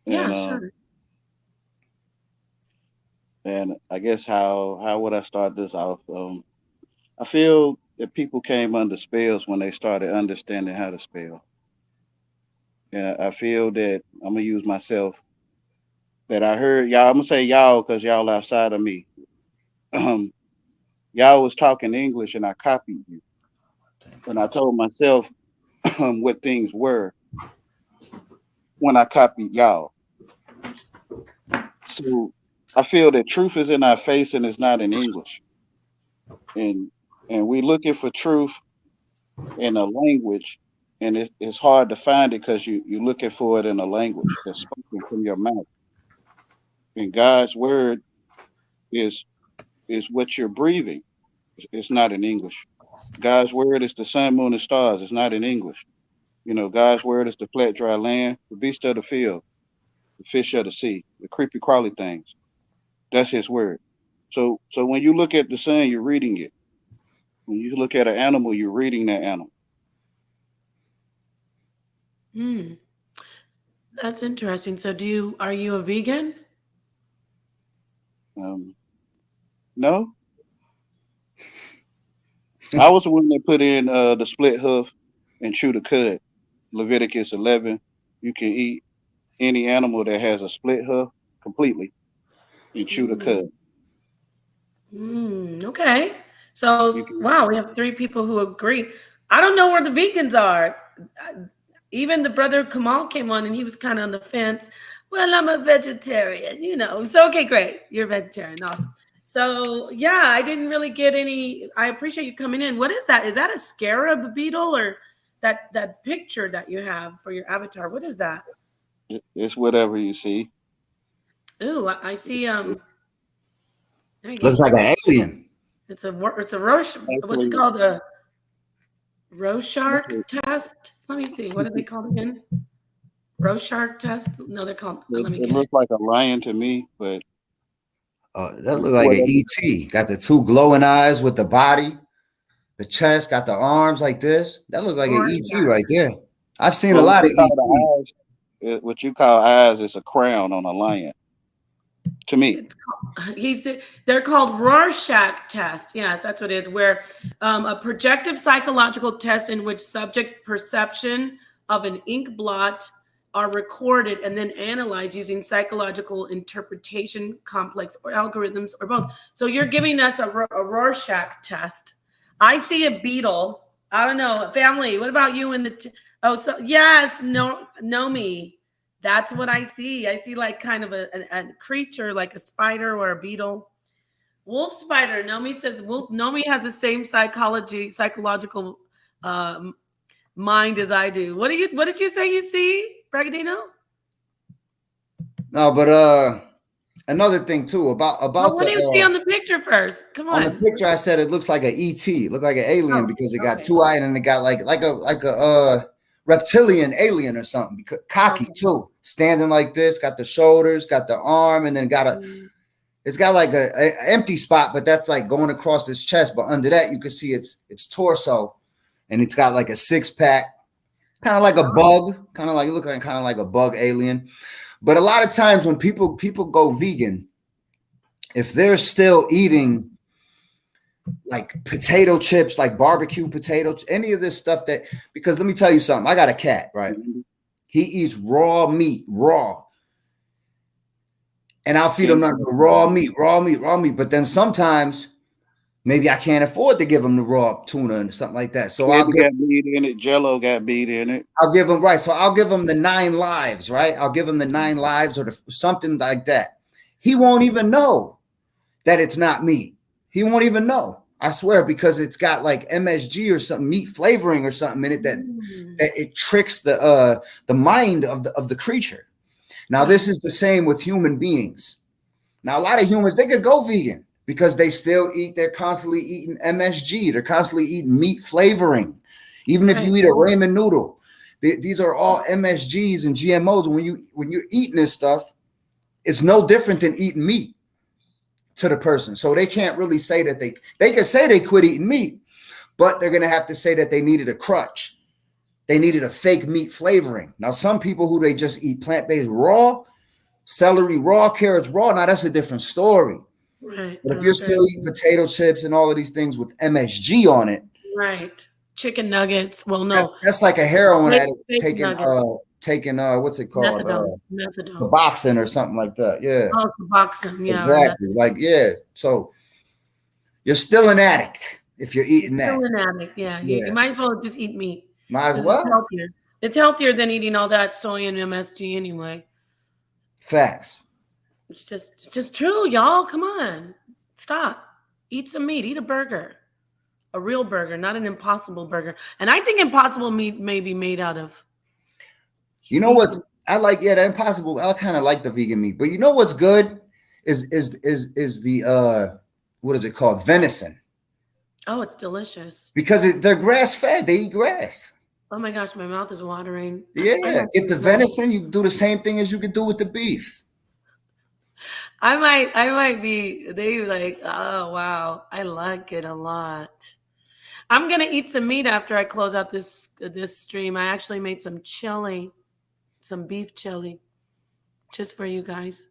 Yeah, and sure. and I guess how would I start this off? I feel that people came under spells when they started understanding how to spell, and I feel that I'm gonna use myself that I heard y'all. I'm gonna say y'all because y'all outside of me. Um, y'all was talking English and I copied you, and I told myself what things were when I copied y'all. So I feel that truth is in our face and it's not in English. And we're looking for truth in a language, and it's hard to find it because you're looking for it in a language that's spoken from your mouth. And God's word is what you're breathing. It's not in English. God's word is the sun, moon, and stars. It's not in English. God's word is the flat, dry land, the beast of the field, the fish of the sea, the creepy, crawly things. That's His word. So when you look at the sun, you're reading it. When you look at an animal, you're reading that animal. That's interesting. So are you a vegan? No, I was the one that put in the split hoof and chew the cud. Leviticus 11. You can eat any animal that has a split hoof completely and chew the cud. Okay. So, wow, we have 3 people who agree. I don't know where the vegans are. Even the brother Kamal came on and he was kind of on the fence. Well, I'm a vegetarian. So, okay, great. You're a vegetarian. Awesome. So, yeah, I didn't really get any. I appreciate you coming in. What is that? Is that a scarab beetle or that picture that you have for your avatar? What is that? It's whatever you see. Ooh, I see. Looks like an alien. It's a Roche. What's it called? A Rorschach test. Let me see. What are they called again? Rorschach test? No, they're called. Let me It get looks it. like a lion to me, but That looks like an ET. Got the 2 glowing eyes with the body, the chest, got the arms like this. That looks like an ET right there. I've seen a lot of ETs. What you call eyes is a crown on a lion. To me, they're called Rorschach tests. Yes, that's what it is. Where a projective psychological test in which subjects' perception of an ink blot are recorded and then analyzed using psychological interpretation, complex or algorithms, or both. So you're giving us a Rorschach test. I see a beetle. I don't know. Family, what about you in the? So yes, know me. That's what I see. I see like kind of a creature, like a spider or a beetle. Wolf spider. Nomi says Nomi has the same psychological mind as I do. What did you say you see, Bragadino? No, but another thing too about Well, what do you see on the picture first? Come on the on. picture. I said it looks like an ET, look like an alien Oh, because it got okay. 2 eyes and it got like a reptilian alien or something. Cocky Okay. too, standing like this, got the shoulders, got the arm, and then got a. It's got like a empty spot, but that's like going across his chest. But under that, you can see its torso, and it's got like a 6-pack, kind of like a bug, kind of like looking kind of like a bug alien. But a lot of times when people go vegan, if they're still eating like potato chips, like barbecue potatoes, any of this stuff that, because let me tell you something, I got a cat, right? He eats raw meat, raw. And I'll feed him nothing but raw meat. But then sometimes maybe I can't afford to give him the raw tuna and something like that. So I'll got meat in it. Jello got meat in it. I'll give him, right. So I'll give him the 9 lives, right? I'll give him the 9 lives or something like that. He won't even know that it's not meat. He won't even know. I swear, because it's got like MSG or something, meat flavoring or something in it that it tricks the mind of the creature. Now, this is the same with human beings. Now, a lot of humans, they could go vegan because they still eat, they're constantly eating MSG. They're constantly eating meat flavoring. Even if you eat a ramen noodle, these are all MSGs and GMOs. When you're eating this stuff, it's no different than eating meat to the person. So they can't really say that they can say they quit eating meat, but they're going to have to say that they needed a crutch. They needed a fake meat flavoring. Now, some people who they just eat plant-based raw, celery raw, carrots raw, now that's a different story. Right. But if you're still eating potato chips and all of these things with MSG on it. Right. Chicken nuggets. Well, no. That's like a heroin addict taking what's it called? Methadone. Suboxone or something like that. Yeah. Oh, Suboxone. Yeah. Exactly. Like, yeah. So you're still an addict if you're eating that. Still an addict. Yeah. You might as well just eat meat. Might as well. It's healthier than eating all that soy and MSG anyway. Facts. It's just true, y'all. Come on. Stop. Eat some meat. Eat a burger. A real burger, not an Impossible burger. And I think Impossible meat may be made out of. You know what I like? Yeah, the Impossible. I kind of like the vegan meat, but you know what's good is the what is it called? Venison. Oh, it's delicious. Because they're grass fed. They eat grass. Oh my gosh, my mouth is watering. Yeah, get the venison. You do the same thing as you could do with the beef. I might be. They like. Oh wow, I like it a lot. I'm gonna eat some meat after I close out this stream. I actually made some chili, some beef chili, just for you guys.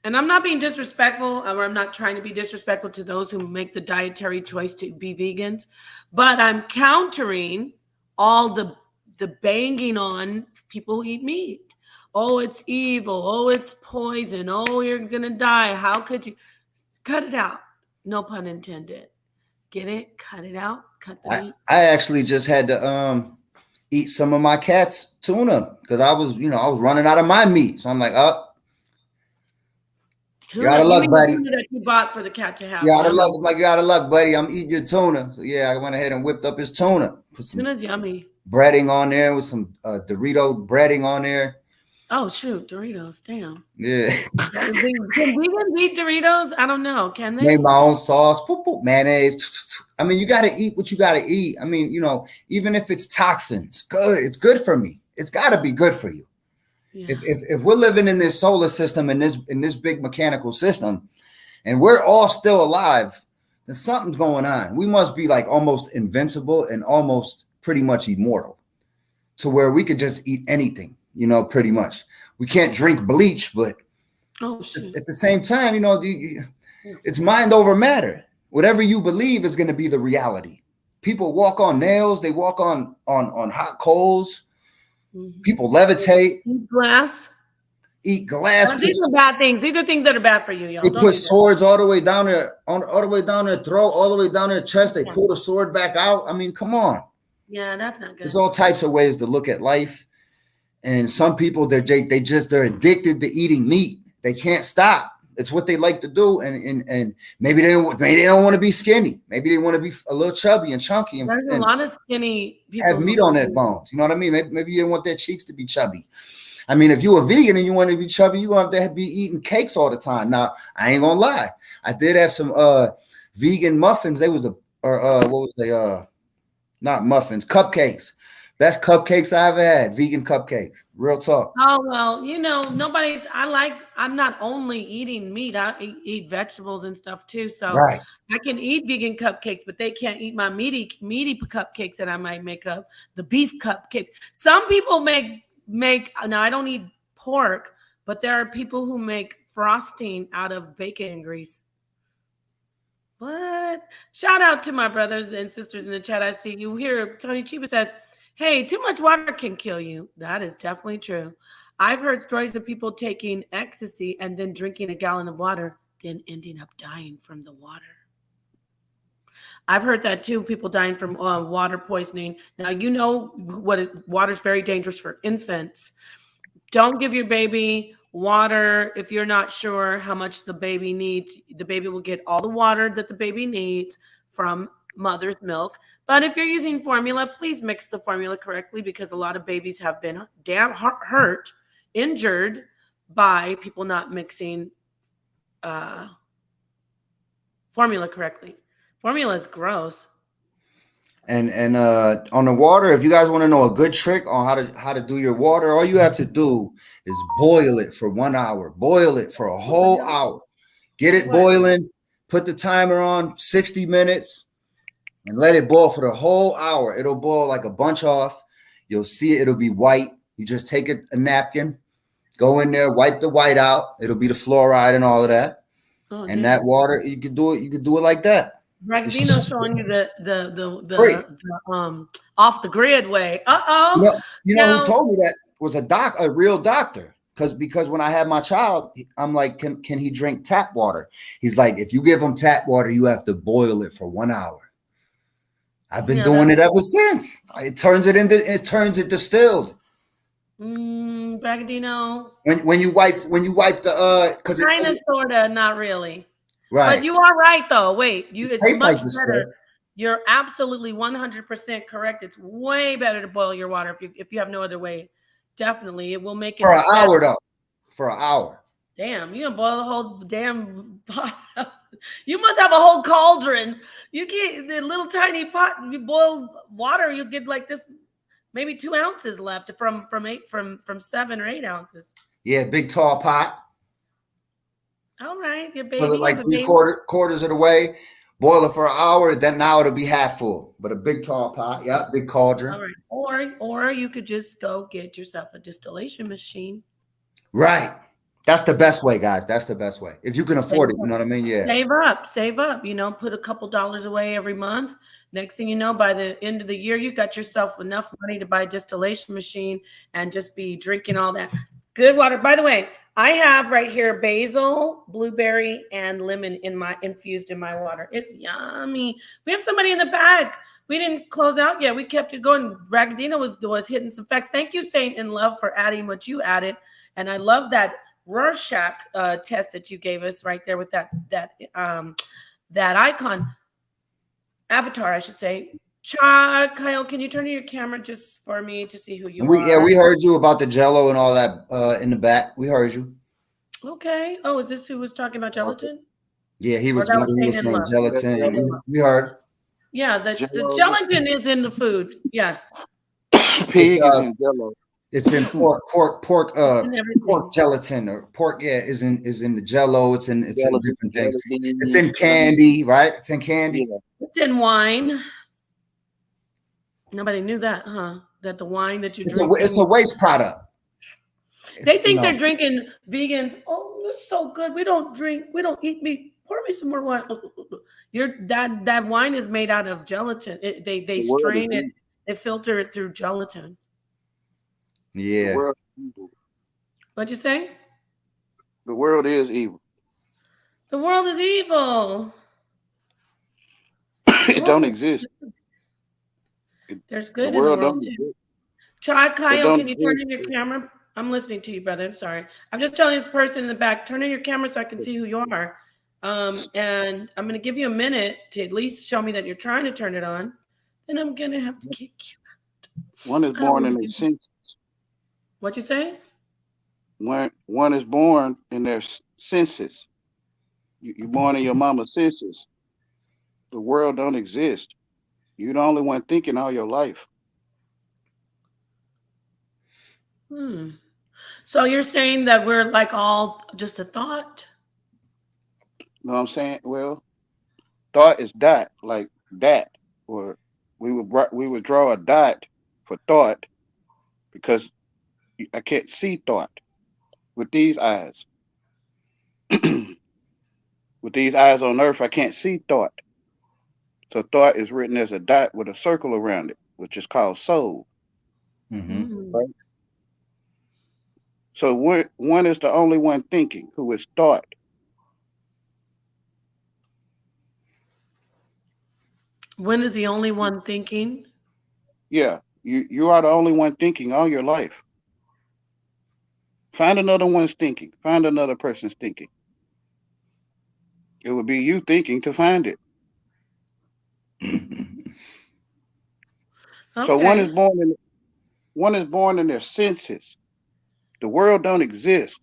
And I'm not being disrespectful, or I'm not trying to be disrespectful to those who make the dietary choice to be vegans, but I'm countering all the banging on people who eat meat. Oh, it's evil. Oh, it's poison. Oh, you're going to die. How could you? Cut it out. No pun intended. Get it? Cut it out. Cut the meat. I actually just had to eat some of my cat's tuna because I was running out of my meat. So I'm like, you're out of luck, buddy. That you bought for the cat to have. You're out of luck. I'm like, you're out of luck, buddy. I'm eating your tuna. So yeah, I went ahead and whipped up his tuna. Put some tuna's yummy. Breading on there with some Dorito breading on there. Oh shoot, Doritos! Damn. Yeah. Can vegans eat Doritos? I don't know. Can they? Made my own sauce, mayonnaise. I mean, you got to eat what you got to eat. I mean, even if it's toxins, good. It's good for me. It's got to be good for you. Yeah. If we're living in this solar system in this big mechanical system, and we're all still alive, then something's going on. We must be like almost invincible and almost pretty much immortal, to where we could just eat anything. Pretty much. We can't drink bleach, but at the same time, it's mind over matter. Whatever you believe is going to be the reality. People walk on nails. They walk on hot coals. Mm-hmm. People levitate. Eat glass. These are bad things. These are things that are bad for you, y'all. They put swords all the way down there, all the way down their throat, all the way down their chest. They pull the sword back out. I mean, come on. Yeah, that's not good. There's all types of ways to look at life. And some people, they're addicted to eating meat. They can't stop. It's what they like to do. And maybe they don't want to be skinny. Maybe they want to be a little chubby and chunky. There's a lot of skinny people have meat on their bones. You know what I mean? Maybe you don't want their cheeks to be chubby. I mean, if you a vegan and you want to be chubby, you're going to have to be eating cakes all the time. Now, I ain't going to lie. I did have some vegan muffins. They was what was they? Not muffins, cupcakes. Best cupcakes I ever had. Vegan cupcakes. Real talk. Oh, well, I'm not only eating meat, I eat vegetables and stuff too. So Right. I can eat vegan cupcakes, but they can't eat my meaty cupcakes that I might make up. The beef cupcake. Some people make, now I don't eat pork, but there are people who make frosting out of bacon grease. What? Shout out to my brothers and sisters in the chat. I see you here. Tony Chiba says, hey, too much water can kill you. That is definitely true. I've heard stories of people taking ecstasy and then drinking a gallon of water, then ending up dying from the water. I've heard that too, people dying from water poisoning. Now, you know water is very dangerous for infants. Don't give your baby water if you're not sure how much the baby needs. The baby will get all the water that the baby needs from mother's milk. But if you're using formula, please mix the formula correctly, because a lot of babies have been hurt, injured by people not mixing formula correctly. Formula is gross. And on the water, if you guys want to know a good trick on how to do your water, all you have to do is boil it for 1 hour. Boil it for a whole hour. Get it boiling. Put the timer on 60 minutes and let it boil for the whole hour. It'll boil like a bunch off. You'll see it. It'll be white. You just take a napkin, go in there, wipe the white out. It'll be the fluoride and all of that. Oh, and that water, you could do it. You could do it like that. Bragdino's showing you the off the grid way. You know who told me that was a real doctor. Because when I had my child, I'm like, can he drink tap water? He's like, if you give him tap water, you have to boil it for 1 hour. I've been doing it ever since. It turns it distilled. Bragdino. When you wipe the because kind of sorta, not really. Right. But you are right though. Wait, it's much like better. You're absolutely 100% correct. It's way better to boil your water if you have no other way. Definitely, it will make it for an hour though. For an hour. Damn, you gonna boil the whole damn pot. You must have a whole cauldron. You get the little tiny pot. You boil water, you get like this, maybe 2 ounces left from 7 or 8 ounces. Yeah, big tall pot. All right, your baby. Put it like quarters of the way. Boil it for an hour. Then now it'll be half full. But a big tall pot. Yeah, big cauldron. All right. Or you could just go get yourself a distillation machine. Right. That's the best way, guys. That's the best way. If you can afford it, you know what I mean? Yeah. Save up, put a couple dollars away every month. Next thing you know, by the end of the year, you got yourself enough money to buy a distillation machine and just be drinking all that good water. By the way, I have right here basil, blueberry, and lemon infused in my water. It's yummy. We have somebody in the back. We didn't close out yet. We kept it going. Ragadino was hitting some facts. Thank you, Saint in Love, for adding what you added. And I love that Rorschach test that you gave us right there with that icon avatar, I should say. Kyle, can you turn on your camera just for me to see who you are? Yeah, we heard you about the Jello and all that in the back. We heard you. Okay. Oh, is this who was talking about gelatin? Yeah, he was saying gelatin. We heard. Yeah, the gelatin is in the food. Yes. Pig is in Jello. It's in pork gelatin or pork. Yeah, is in the Jello. It's in different things. It's in candy, right? It's in candy. It's in wine. Nobody knew that, huh? That the wine that you drink. It's a waste product. They think they're drinking vegans. Oh, it's so good. We don't eat meat. Pour me some more wine. That wine is made out of gelatin. They strain it. They filter it through gelatin. Yeah. What'd you say? The world is evil. The world is evil. It don't exist. There's good in the world too. Kyle, can you turn on your camera? I'm listening to you, brother. I'm sorry. I'm just telling this person in the back, turn on your camera so I can see who you are. And I'm going to give you a minute to at least show me that you're trying to turn it on. Then I'm going to have to kick you out. One is born in the senses. What'd you say? one is born in their senses. You're born in your mama's senses. The world don't exist. You're the only one thinking all your life. So you're saying that we're like all just a thought? Know what I'm saying? Well, thought is dot, like that, or we would draw a dot for thought because I can't see thought with these eyes. With these eyes on earth, I can't see thought. So thought is written as a dot with a circle around it, which is called soul. Right? So one is the only one thinking, who is thought. When is the only one thinking? Yeah, you are the only one thinking all your life. Find another one's thinking. Find another person's thinking. It would be you thinking to find it. Okay. So one is born in their senses. The world don't exist.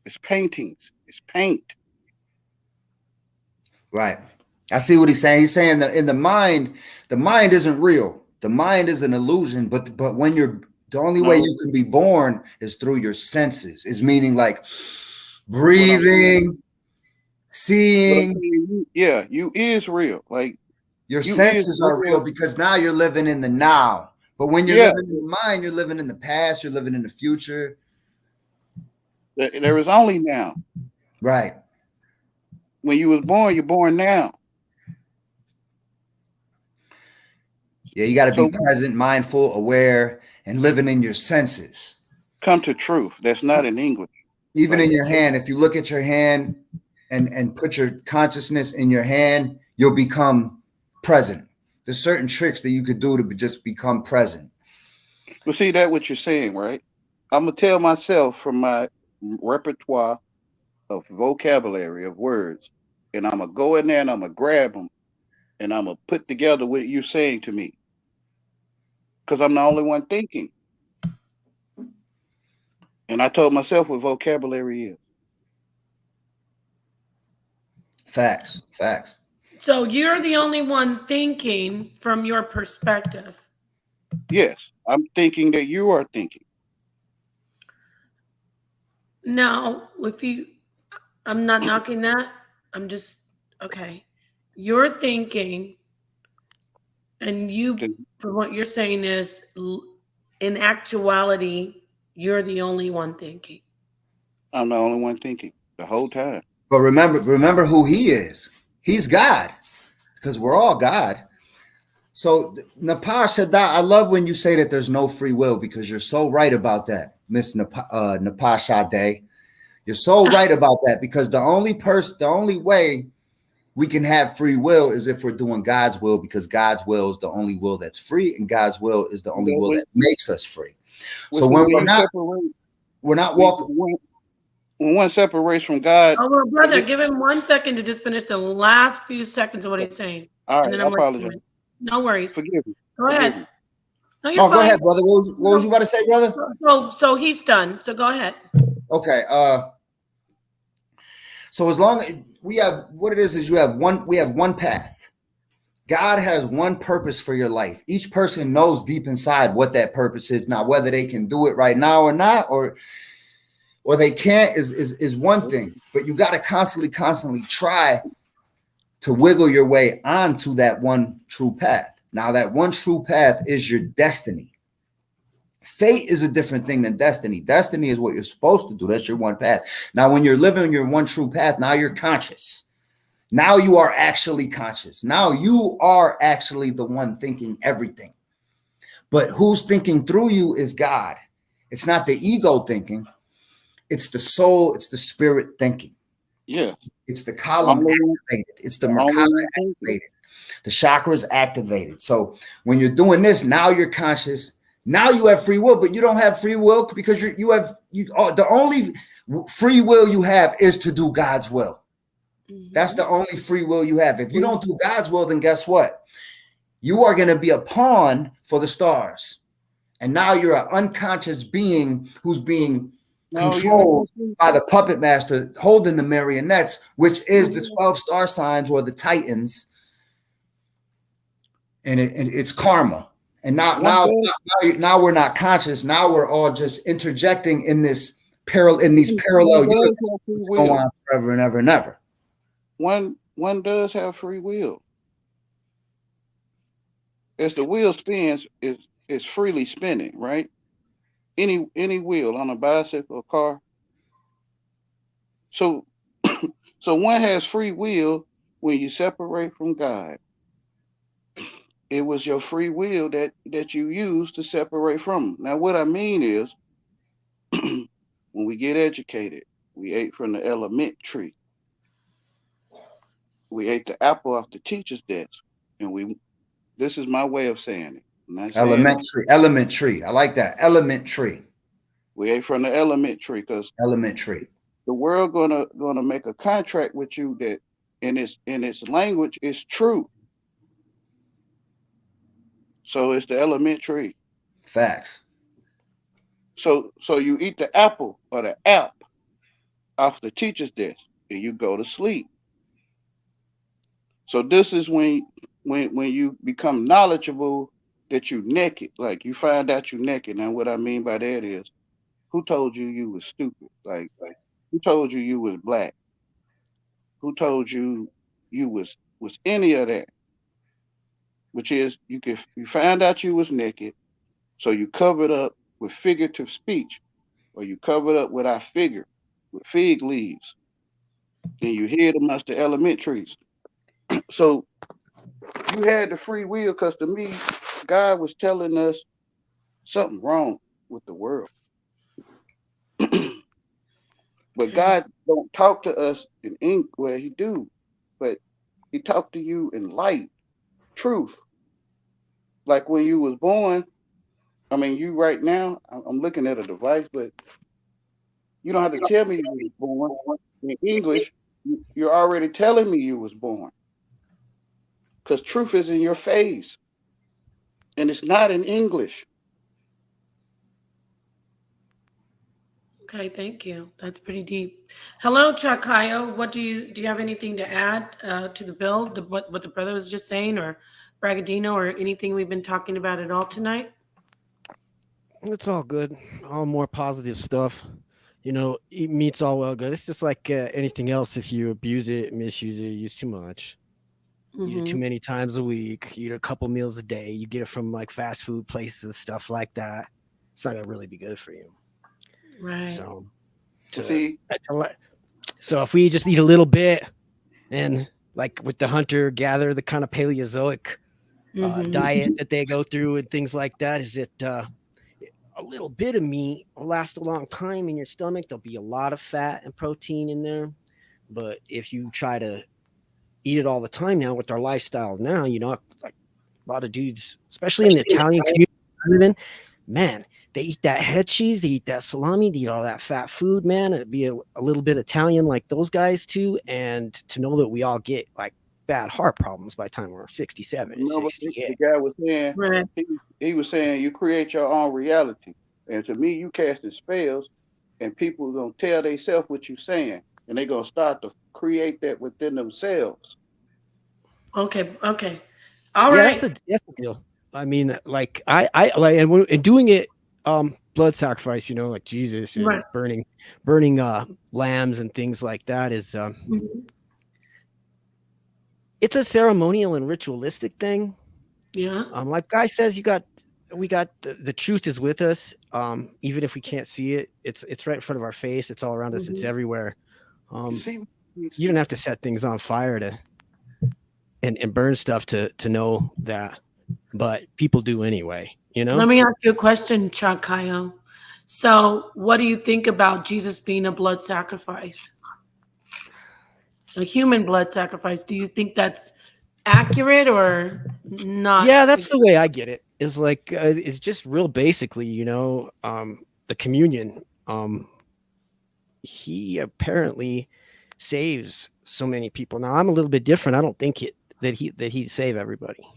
It's paintings. It's paint. Right. I see what he's saying. He's saying that in the mind isn't real. The mind is an illusion, but when you're the only way you can be born is through your senses. Is meaning like breathing, seeing. Yeah, you is real. Like your senses are real because now you're living in the now. But when you're living in the mind, you're living in the past, you're living in the future. There is only now. Right. When you was born, you're born now. Yeah, you got to be present, mindful, aware, and living in your senses. Come to truth. That's not in English. Even in your hand, if you look at your hand and put your consciousness in your hand, you'll become present. There's certain tricks that you could do to just become present. Well, see, that's what you're saying, right? I'm going to tell myself from my repertoire of vocabulary of words, and I'm going to go in there and I'm going to grab them and I'm going to put together what you're saying to me. Because I'm the only one thinking. And I told myself what vocabulary is. Facts. So you're the only one thinking from your perspective. Yes, I'm thinking that you are thinking. Now, I'm not knocking that. I'm just, okay. You're thinking, and you, from what you're saying is, in actuality, you're the only one thinking. I'm the only one thinking the whole time. But remember who he is. He's God, because we're all God. So NapahShadah, I love when you say that there's no free will, because you're so right about that, Miss NapahShadah. You're so right about that, because the only way we can have free will is if we're doing God's will, because God's will is the only will that's free, and God's will is the only will that makes us free. So when we're not walking. When one separates from God. Oh, well, brother, give him 1 second to just finish the last few seconds of what he's saying. All right, I apologize. No worries. Forgive me. Go ahead. No, you're fine. Go ahead, brother. What was you about to say, brother? So he's done. So go ahead. Okay. So as long as we have what it is we have one path. God has one purpose for your life. Each person knows deep inside what that purpose is. Now, whether they can do it right now or not, or they can't is one thing, but you got to constantly try to wiggle your way onto that one true path. Now, that one true path is your destiny. Fate is a different thing than destiny. Destiny is what you're supposed to do. That's your one path. Now, when you're living your one true path, now you're conscious. Now you are actually conscious. Now you are actually the one thinking everything. But who's thinking through you is God. It's not the ego thinking. It's the soul. It's the spirit thinking. Yeah. It's the column activated. It's the Merkaba activated. The chakras activated. So when you're doing this, now you're conscious. Now you have free will, but you don't have free will because the only free will you have is to do God's will. Mm-hmm. That's the only free will you have. If you don't do God's will, then guess what? You are going to be a pawn for the stars. And now you're an unconscious being who's being No, you ain't gonna controlled see. by the puppet master holding the marionettes, which is the 12 star signs or the Titans. And it's karma. And now we're not conscious. Now we're all just interjecting in these parallel universes go on forever and ever and ever. One does have free will. As the wheel spins, it's freely spinning, right? Any wheel on a bicycle or car. So so one has free will when you separate from God. It was your free will that you used to separate from him. Now what I mean is when we get educated, we ate from the elementary. We ate the apple off the teacher's desk. And this is my way of saying it. I'm not saying Elementary. I like that. Elementary. We ate from the elementary because elementary. The world gonna make a contract with you that in its language is true. So it's the elementary. Facts. So you eat the apple or the app off the teacher's desk and you go to sleep. So this is when you become knowledgeable that you naked. Like you find out you naked. Now what I mean by that is, who told you was stupid? Like who told you was black? Who told you was any of that? Which is you find out you was naked, so you covered up with figurative speech, or you covered up with our figure, with fig leaves, and you hid amongst the elementaries. So you had the free will, because to me, God was telling us something wrong with the world. But God don't talk to us in ink. Well, he do, but he talked to you in light, truth. Like when you was born, I mean, you right now, I'm looking at a device, but you don't have to tell me you was born. In English, you're already telling me you was born. Because truth is in your face. And it's not in English. Okay, thank you. That's pretty deep. Hello, Chakayo. What do you have anything to add to the bill? What the brother was just saying, or Bragadino, or anything we've been talking about at all tonight? It's all good. All more positive stuff. You know, it meets all well good. It's just like anything else. If you abuse it, misuse it, use too much, eat it too many times a week, eat a couple meals a day, you get it from like fast food places, stuff like that. It's not gonna really be good for you. Right. So, See, so if we just eat a little bit, and like with the hunter gatherer, the kind of Paleozoic diet that they go through and things like that, is it a little bit of meat will last a long time in your stomach. There'll be a lot of fat and protein in there. But if you try to eat it all the time now with our lifestyle now, you know, like a lot of dudes, especially in the Italian community I live in, man, they eat that head cheese, they eat that salami, they eat all that fat food, man. It'd be a little bit Italian like those guys too. And to know that we all get like bad heart problems by the time we're 67 and 68. The guy was saying, he was saying you create your own reality. And to me, you casting spells, and people are going to tell themselves what you're saying, and they're going to start to create that within themselves. Okay. All right. That's a deal. I mean, like I like, and doing it, blood sacrifice, you know, like Jesus and burning lambs and things like that is it's a ceremonial and ritualistic thing. Yeah. Like Guy says, we got the truth is with us. Even if we can't see it, it's right in front of our face. It's all around us. It's everywhere. You don't have to set things on fire to and burn stuff to know that, but people do anyway. You know. Let me ask you a question, Chakayo. So, what do you think about Jesus being a blood sacrifice? A human blood sacrifice. Do you think that's accurate or not? Yeah, that's the way I get it. Is like it's just real basically, you know, the communion. He apparently saves so many people. Now I'm a little bit different. I don't think that he'd save everybody.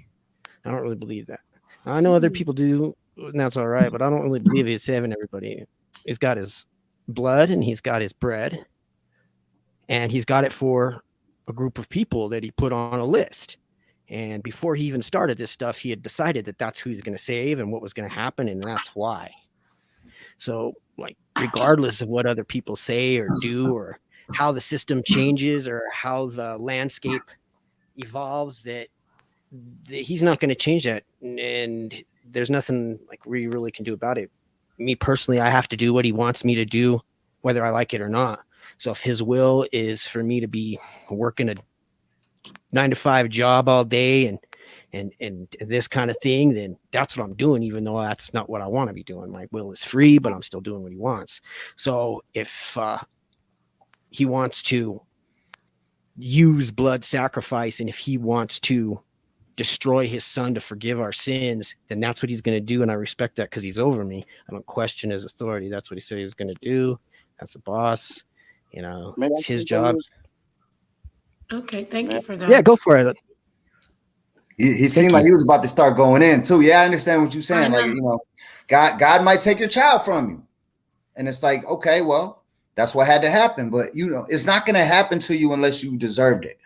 I don't really believe that. I know other people do, and that's all right. But I don't really believe he's saving everybody. He's got his blood and he's got his bread, and he's got it for a group of people that he put on a list. And before he even started this stuff, he had decided that that's who he's going to save and what was going to happen, and that's why. So, like, regardless of what other people say or do, or how the system changes, or how the landscape evolves, that he's not going to change that, and there's nothing like we really can do about it. Me personally, I have to do what he wants me to do, whether I like it or not. So if his will is for me to be working a 9-to-5 job all day and this kind of thing, then that's what I'm doing, even though that's not what I want to be doing. My will is free, but I'm still doing what he wants. So if he wants to use blood sacrifice, and if he wants to destroy his son to forgive our sins, then that's what he's going to do. And I respect that because he's over me. I don't question his authority. That's what he said he was going to do. That's the boss. You know, it's his job. Okay, thank you for that. Yeah, go for it. He seemed like he was about to start going in too. Yeah, I understand what you're saying. Like, you know, God might take your child from you. And it's like, okay, well, that's what had to happen. But, you know, it's not going to happen to you unless you deserved it.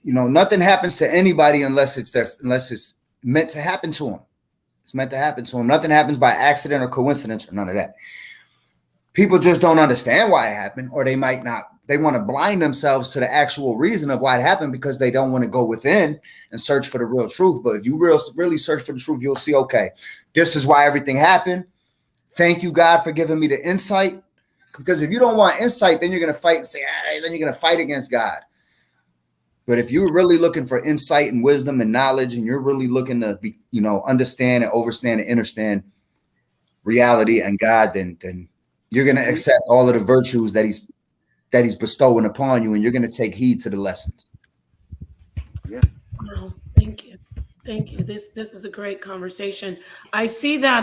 Nothing happens to anybody unless it's meant to happen to them. It's meant to happen to them. Nothing happens by accident or coincidence or none of that. People just don't understand why it happened, or they might not. They want to blind themselves to the actual reason of why it happened because they don't want to go within and search for the real truth. But if you really search for the truth, you'll see, okay, this is why everything happened. Thank you, God, for giving me the insight. Because if you don't want insight, then you're going to fight and say, then you're going to fight against God. But if you're really looking for insight and wisdom and knowledge, and you're really looking to be, understand and overstand and understand reality and God, then you're going to accept all of the virtues that he's bestowing upon you, and you're going to take heed to the lessons. Yeah. Oh, thank you. This is a great conversation. I see that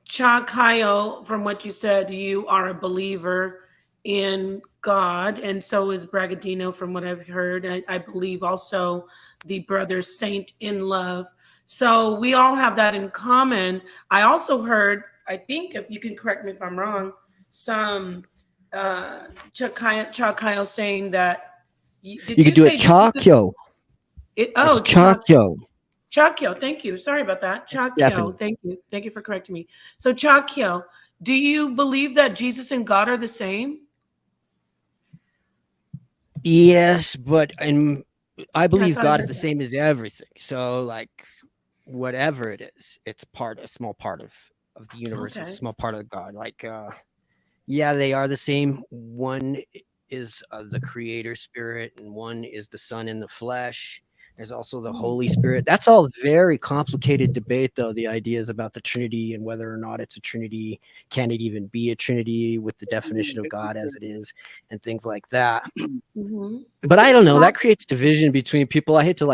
Chakayo, from what you said, you are a believer in God, and so is Bragadino, from what I've heard. I believe also the brother Saint in Love. So we all have that in common. I also heard, I think, if you can correct me if I'm wrong, some Chakayo saying that you could do it Chakyo. Oh, Chakyo. Chakyo, thank you. Sorry about that. Chakyo, thank you. Thank you for correcting me. So Chakyo, do you believe that Jesus and God are the same? Yes, but I believe God is the same as everything. So, like, whatever it is, it's a small part of the universe, a small part of God. Like, yeah, they are the same. One is the creator spirit, and one is the son in the flesh. There's also the Holy Spirit. That's all very complicated debate, though. The ideas about the Trinity and whether or not it's a Trinity, can it even be a Trinity with the definition of God as it is, and things like that. Mm-hmm. But I don't know. That creates division between people. I hate to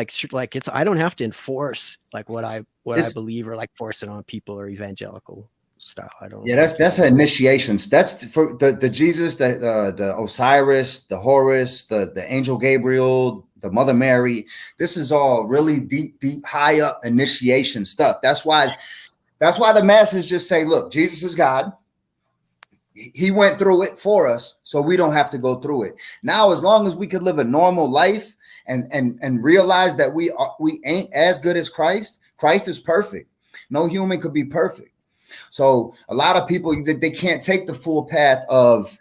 I don't have to enforce like what I believe, or like force it on people or evangelical style. I don't. Yeah, that's initiations. That's for the Jesus, the Osiris, the Horus, the angel Gabriel, the Mother Mary. This is all really deep, high up initiation stuff. That's why the masses just say, look, Jesus is God. He went through it for us, so we don't have to go through it. Now, as long as we could live a normal life and realize that we ain't as good as Christ. Christ is perfect. No human could be perfect. So a lot of people, they can't take the full path of,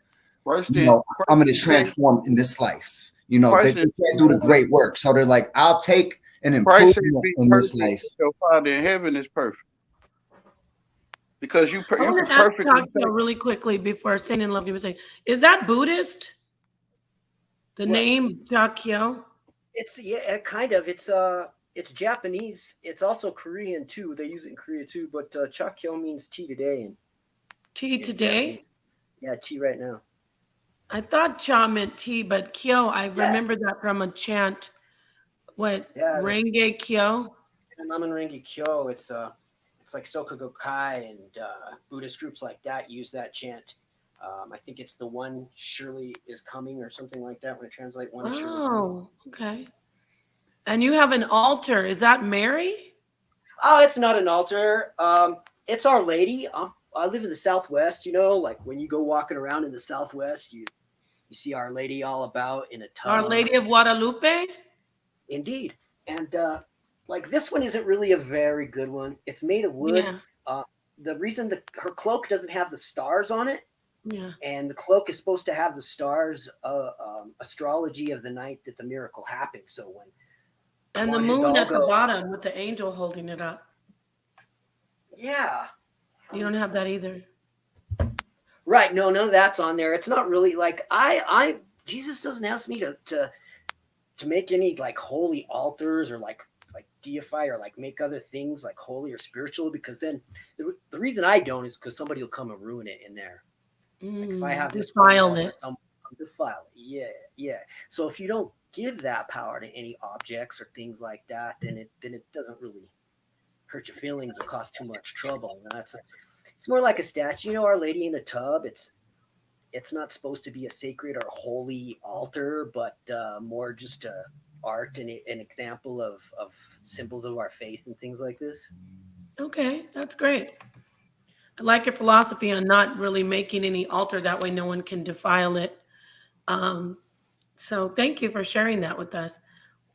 I'm going to transform in this life. They can't do the great work. So they're like, I'll take an improvement in this life. Your Father in heaven is perfect. Because you perfectly. Really quickly before Saint in Love, you would say, is that Buddhist? The name Chakyo? It's kind of. It's Japanese. It's also Korean too. They use it in Korea too. But Chakyo means tea today. And tea today? Yeah, tea right now. I thought cha meant tea, but kyo, I remember that from a chant. Renge kyo? Naman Renge kyo. It's like Soka Gakkai and Buddhist groups like that use that chant. I think it's the one surely is coming or something like that when I translate one. Oh, okay. And you have an altar. Is that Mary? Oh, it's not an altar. It's Our Lady. I live in the Southwest, like when you go walking around in the Southwest, you see Our Lady all about in a tub. Our Lady of Guadalupe? Indeed. And like this one isn't really a very good one. It's made of wood. Yeah. The reason her cloak doesn't have the stars on it, yeah, and the cloak is supposed to have the stars, astrology of the night that the miracle happened. So when and the moon at the bottom with the angel holding it up. Yeah. You don't have that either. Right. No, none of that's on there. It's not really like Jesus doesn't ask me to make any like holy altars or like deify or like make other things like holy or spiritual, because then the reason I don't is because somebody will come and ruin it in there. Like if I have defile it. Defile it. Yeah. So if you don't give that power to any objects or things like that, then it doesn't really hurt your feelings or cause too much trouble. It's more like a statue, Our Lady in a tub. It's not supposed to be a sacred or holy altar, but more just art and an example of symbols of our faith and things like this. Okay, that's great. I like your philosophy on not really making any altar. That way no one can defile it. So thank you for sharing that with us.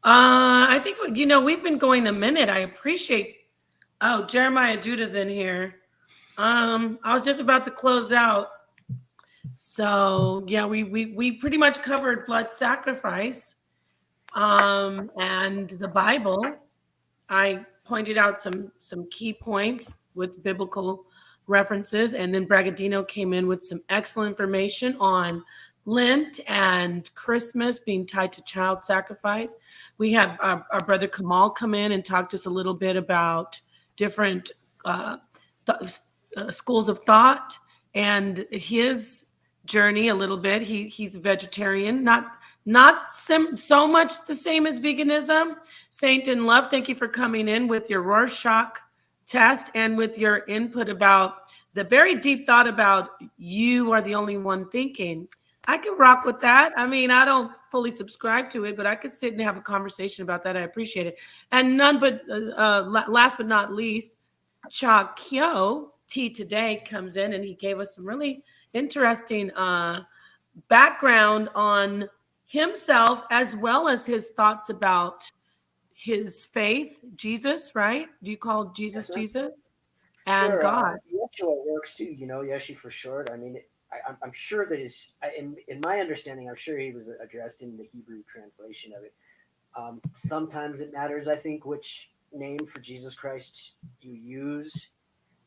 I think, we've been going a minute. I appreciate, Jeremiah Judah's in here. I was just about to close out. So yeah, we pretty much covered blood sacrifice, and the Bible. I pointed out some key points with biblical references, and then Bragadino came in with some excellent information on Lent and Christmas being tied to child sacrifice. We had our brother Kamal come in and talk to us a little bit about different schools of thought and his journey a little bit. He's a vegetarian, not so much the same as veganism. Saint in Love, thank you for coming in with your Rorschach test and with your input about the very deep thought about you are the only one thinking. I can rock with that. I mean, I don't fully subscribe to it, but I could sit and have a conversation about that. I appreciate it. And last but not least, Cha Kyo T today comes in and he gave us some really interesting background on himself as well as his thoughts about his faith, Jesus, right? Do you call Jesus Jesus? And sure, God. Yeshua works too, Yeshi for short. I mean, I'm sure that in my understanding, I'm sure he was addressed in the Hebrew translation of it. Sometimes it matters, I think, which name for Jesus Christ you use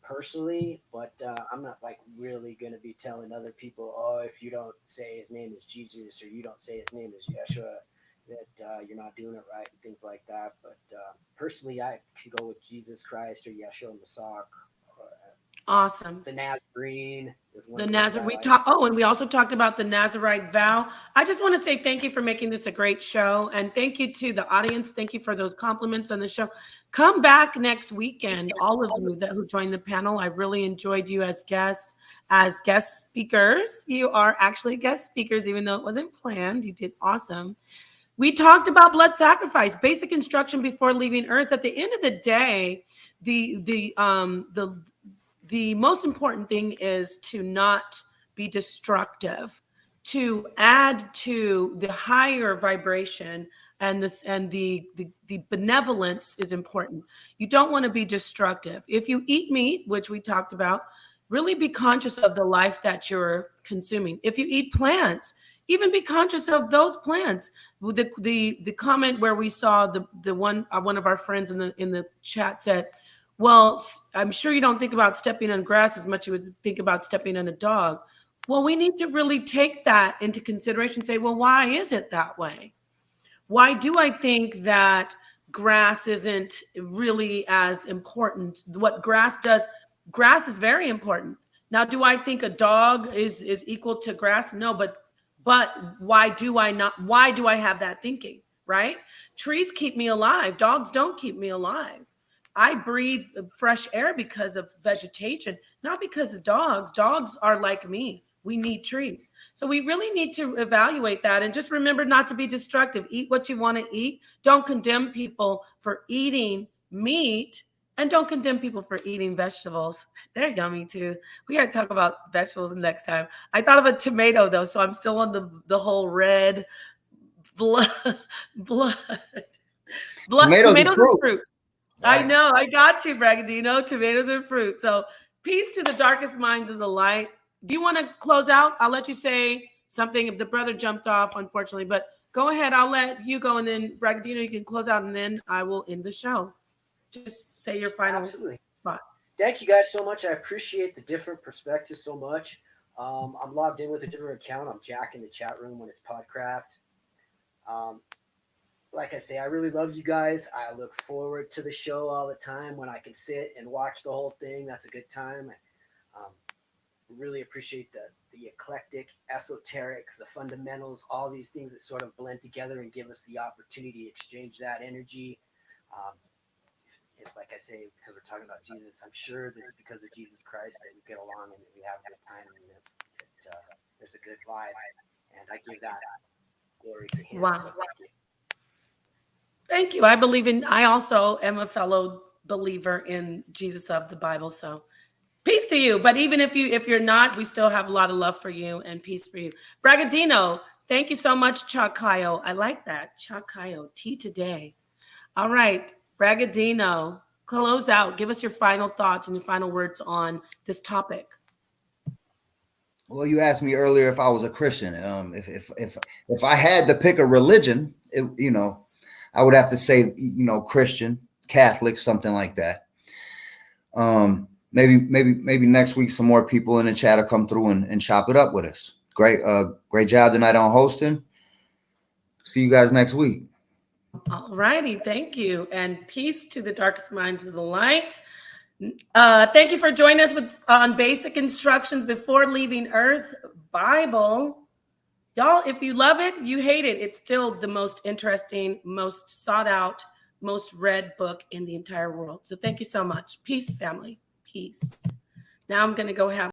personally, but I'm not like really going to be telling other people, if you don't say his name is Jesus or you don't say his name is Yeshua, that you're not doing it right and things like that. But personally, I could go with Jesus Christ or Yeshua Mashiach. Awesome. The Nazarene is one. The Nazarene. And we also talked about the Nazarite vow. I just want to say thank you for making this a great show, and thank you to the audience. Thank you for those compliments on the show. Come back next weekend, all of you who joined the panel. I really enjoyed you as guest speakers. You are actually guest speakers, even though it wasn't planned. You did awesome. We talked about blood sacrifice, basic instruction before leaving Earth. At the end of the day, the most important thing is to not be destructive, to add to the higher vibration, and the benevolence is important. You don't want to be destructive. If you eat meat, which we talked about, really be conscious of the life that you're consuming. If you eat plants, even be conscious of those plants. The comment where we saw the one of our friends in the chat said, well, I'm sure you don't think about stepping on grass as much as you would think about stepping on a dog. Well, we need to really take that into consideration, say, well, why is it that way? Why do I think that grass isn't really as important? What grass does, grass is very important. Now, do I think a dog is equal to grass? No, but why do I not? Why do I have that thinking, right? Trees keep me alive. Dogs don't keep me alive. I breathe fresh air because of vegetation, not because of dogs. Dogs are like me. We need trees. So we really need to evaluate that and just remember not to be destructive. Eat what you want to eat. Don't condemn people for eating meat And don't condemn people for eating vegetables. They're yummy too. We got to talk about vegetables next time. I thought of a tomato though, so I'm still on the whole red blood. Tomatoes are Tomatoes and fruit. fruit. Right. I know. I got you, Bragadino. Tomatoes and fruit. So peace to the darkest minds of the light. Do you want to close out? I'll let you say something. If the brother jumped off, unfortunately, but go ahead. I'll let you go, and then Bragadino, you can close out, and then I will end the show. Just say your final thought. Thank you guys so much. I appreciate the different perspectives so much. I'm logged in with a different account. I'm Jack in the chat room when it's Podcraft. Like I say, I really love you guys. I look forward to the show all the time when I can sit and watch the whole thing. That's a good time. Really appreciate the eclectic, esoterics, the fundamentals, all these things that sort of blend together and give us the opportunity to exchange that energy. Like I say, because we're talking about Jesus, I'm sure that it's because of Jesus Christ that we get along and that we have a good time and that there's a good vibe. And I give that glory to him. Wow. So thank you. Thank you. I also am a fellow believer in Jesus of the Bible. So peace to you. But even if you're not, we still have a lot of love for you and peace for you. Bragadino, thank you so much, Chakayo. I like that. Chakayo, tea today. All right, Bragadino, close out. Give us your final thoughts and your final words on this topic. Well, you asked me earlier if I was a Christian. If I had to pick a religion, I would have to say, Christian, Catholic, something like that. Maybe next week some more people in the chat will come through and chop it up with us. Great job tonight on hosting. See you guys next week. All righty, thank you, and peace to the darkest minds of the light. Thank you for joining us on Basic Instructions Before Leaving Earth Bible. Y'all, if you love it, you hate it, it's still the most interesting, most sought out, most read book in the entire world. So thank you so much. Peace, family. Peace. Now I'm going to go have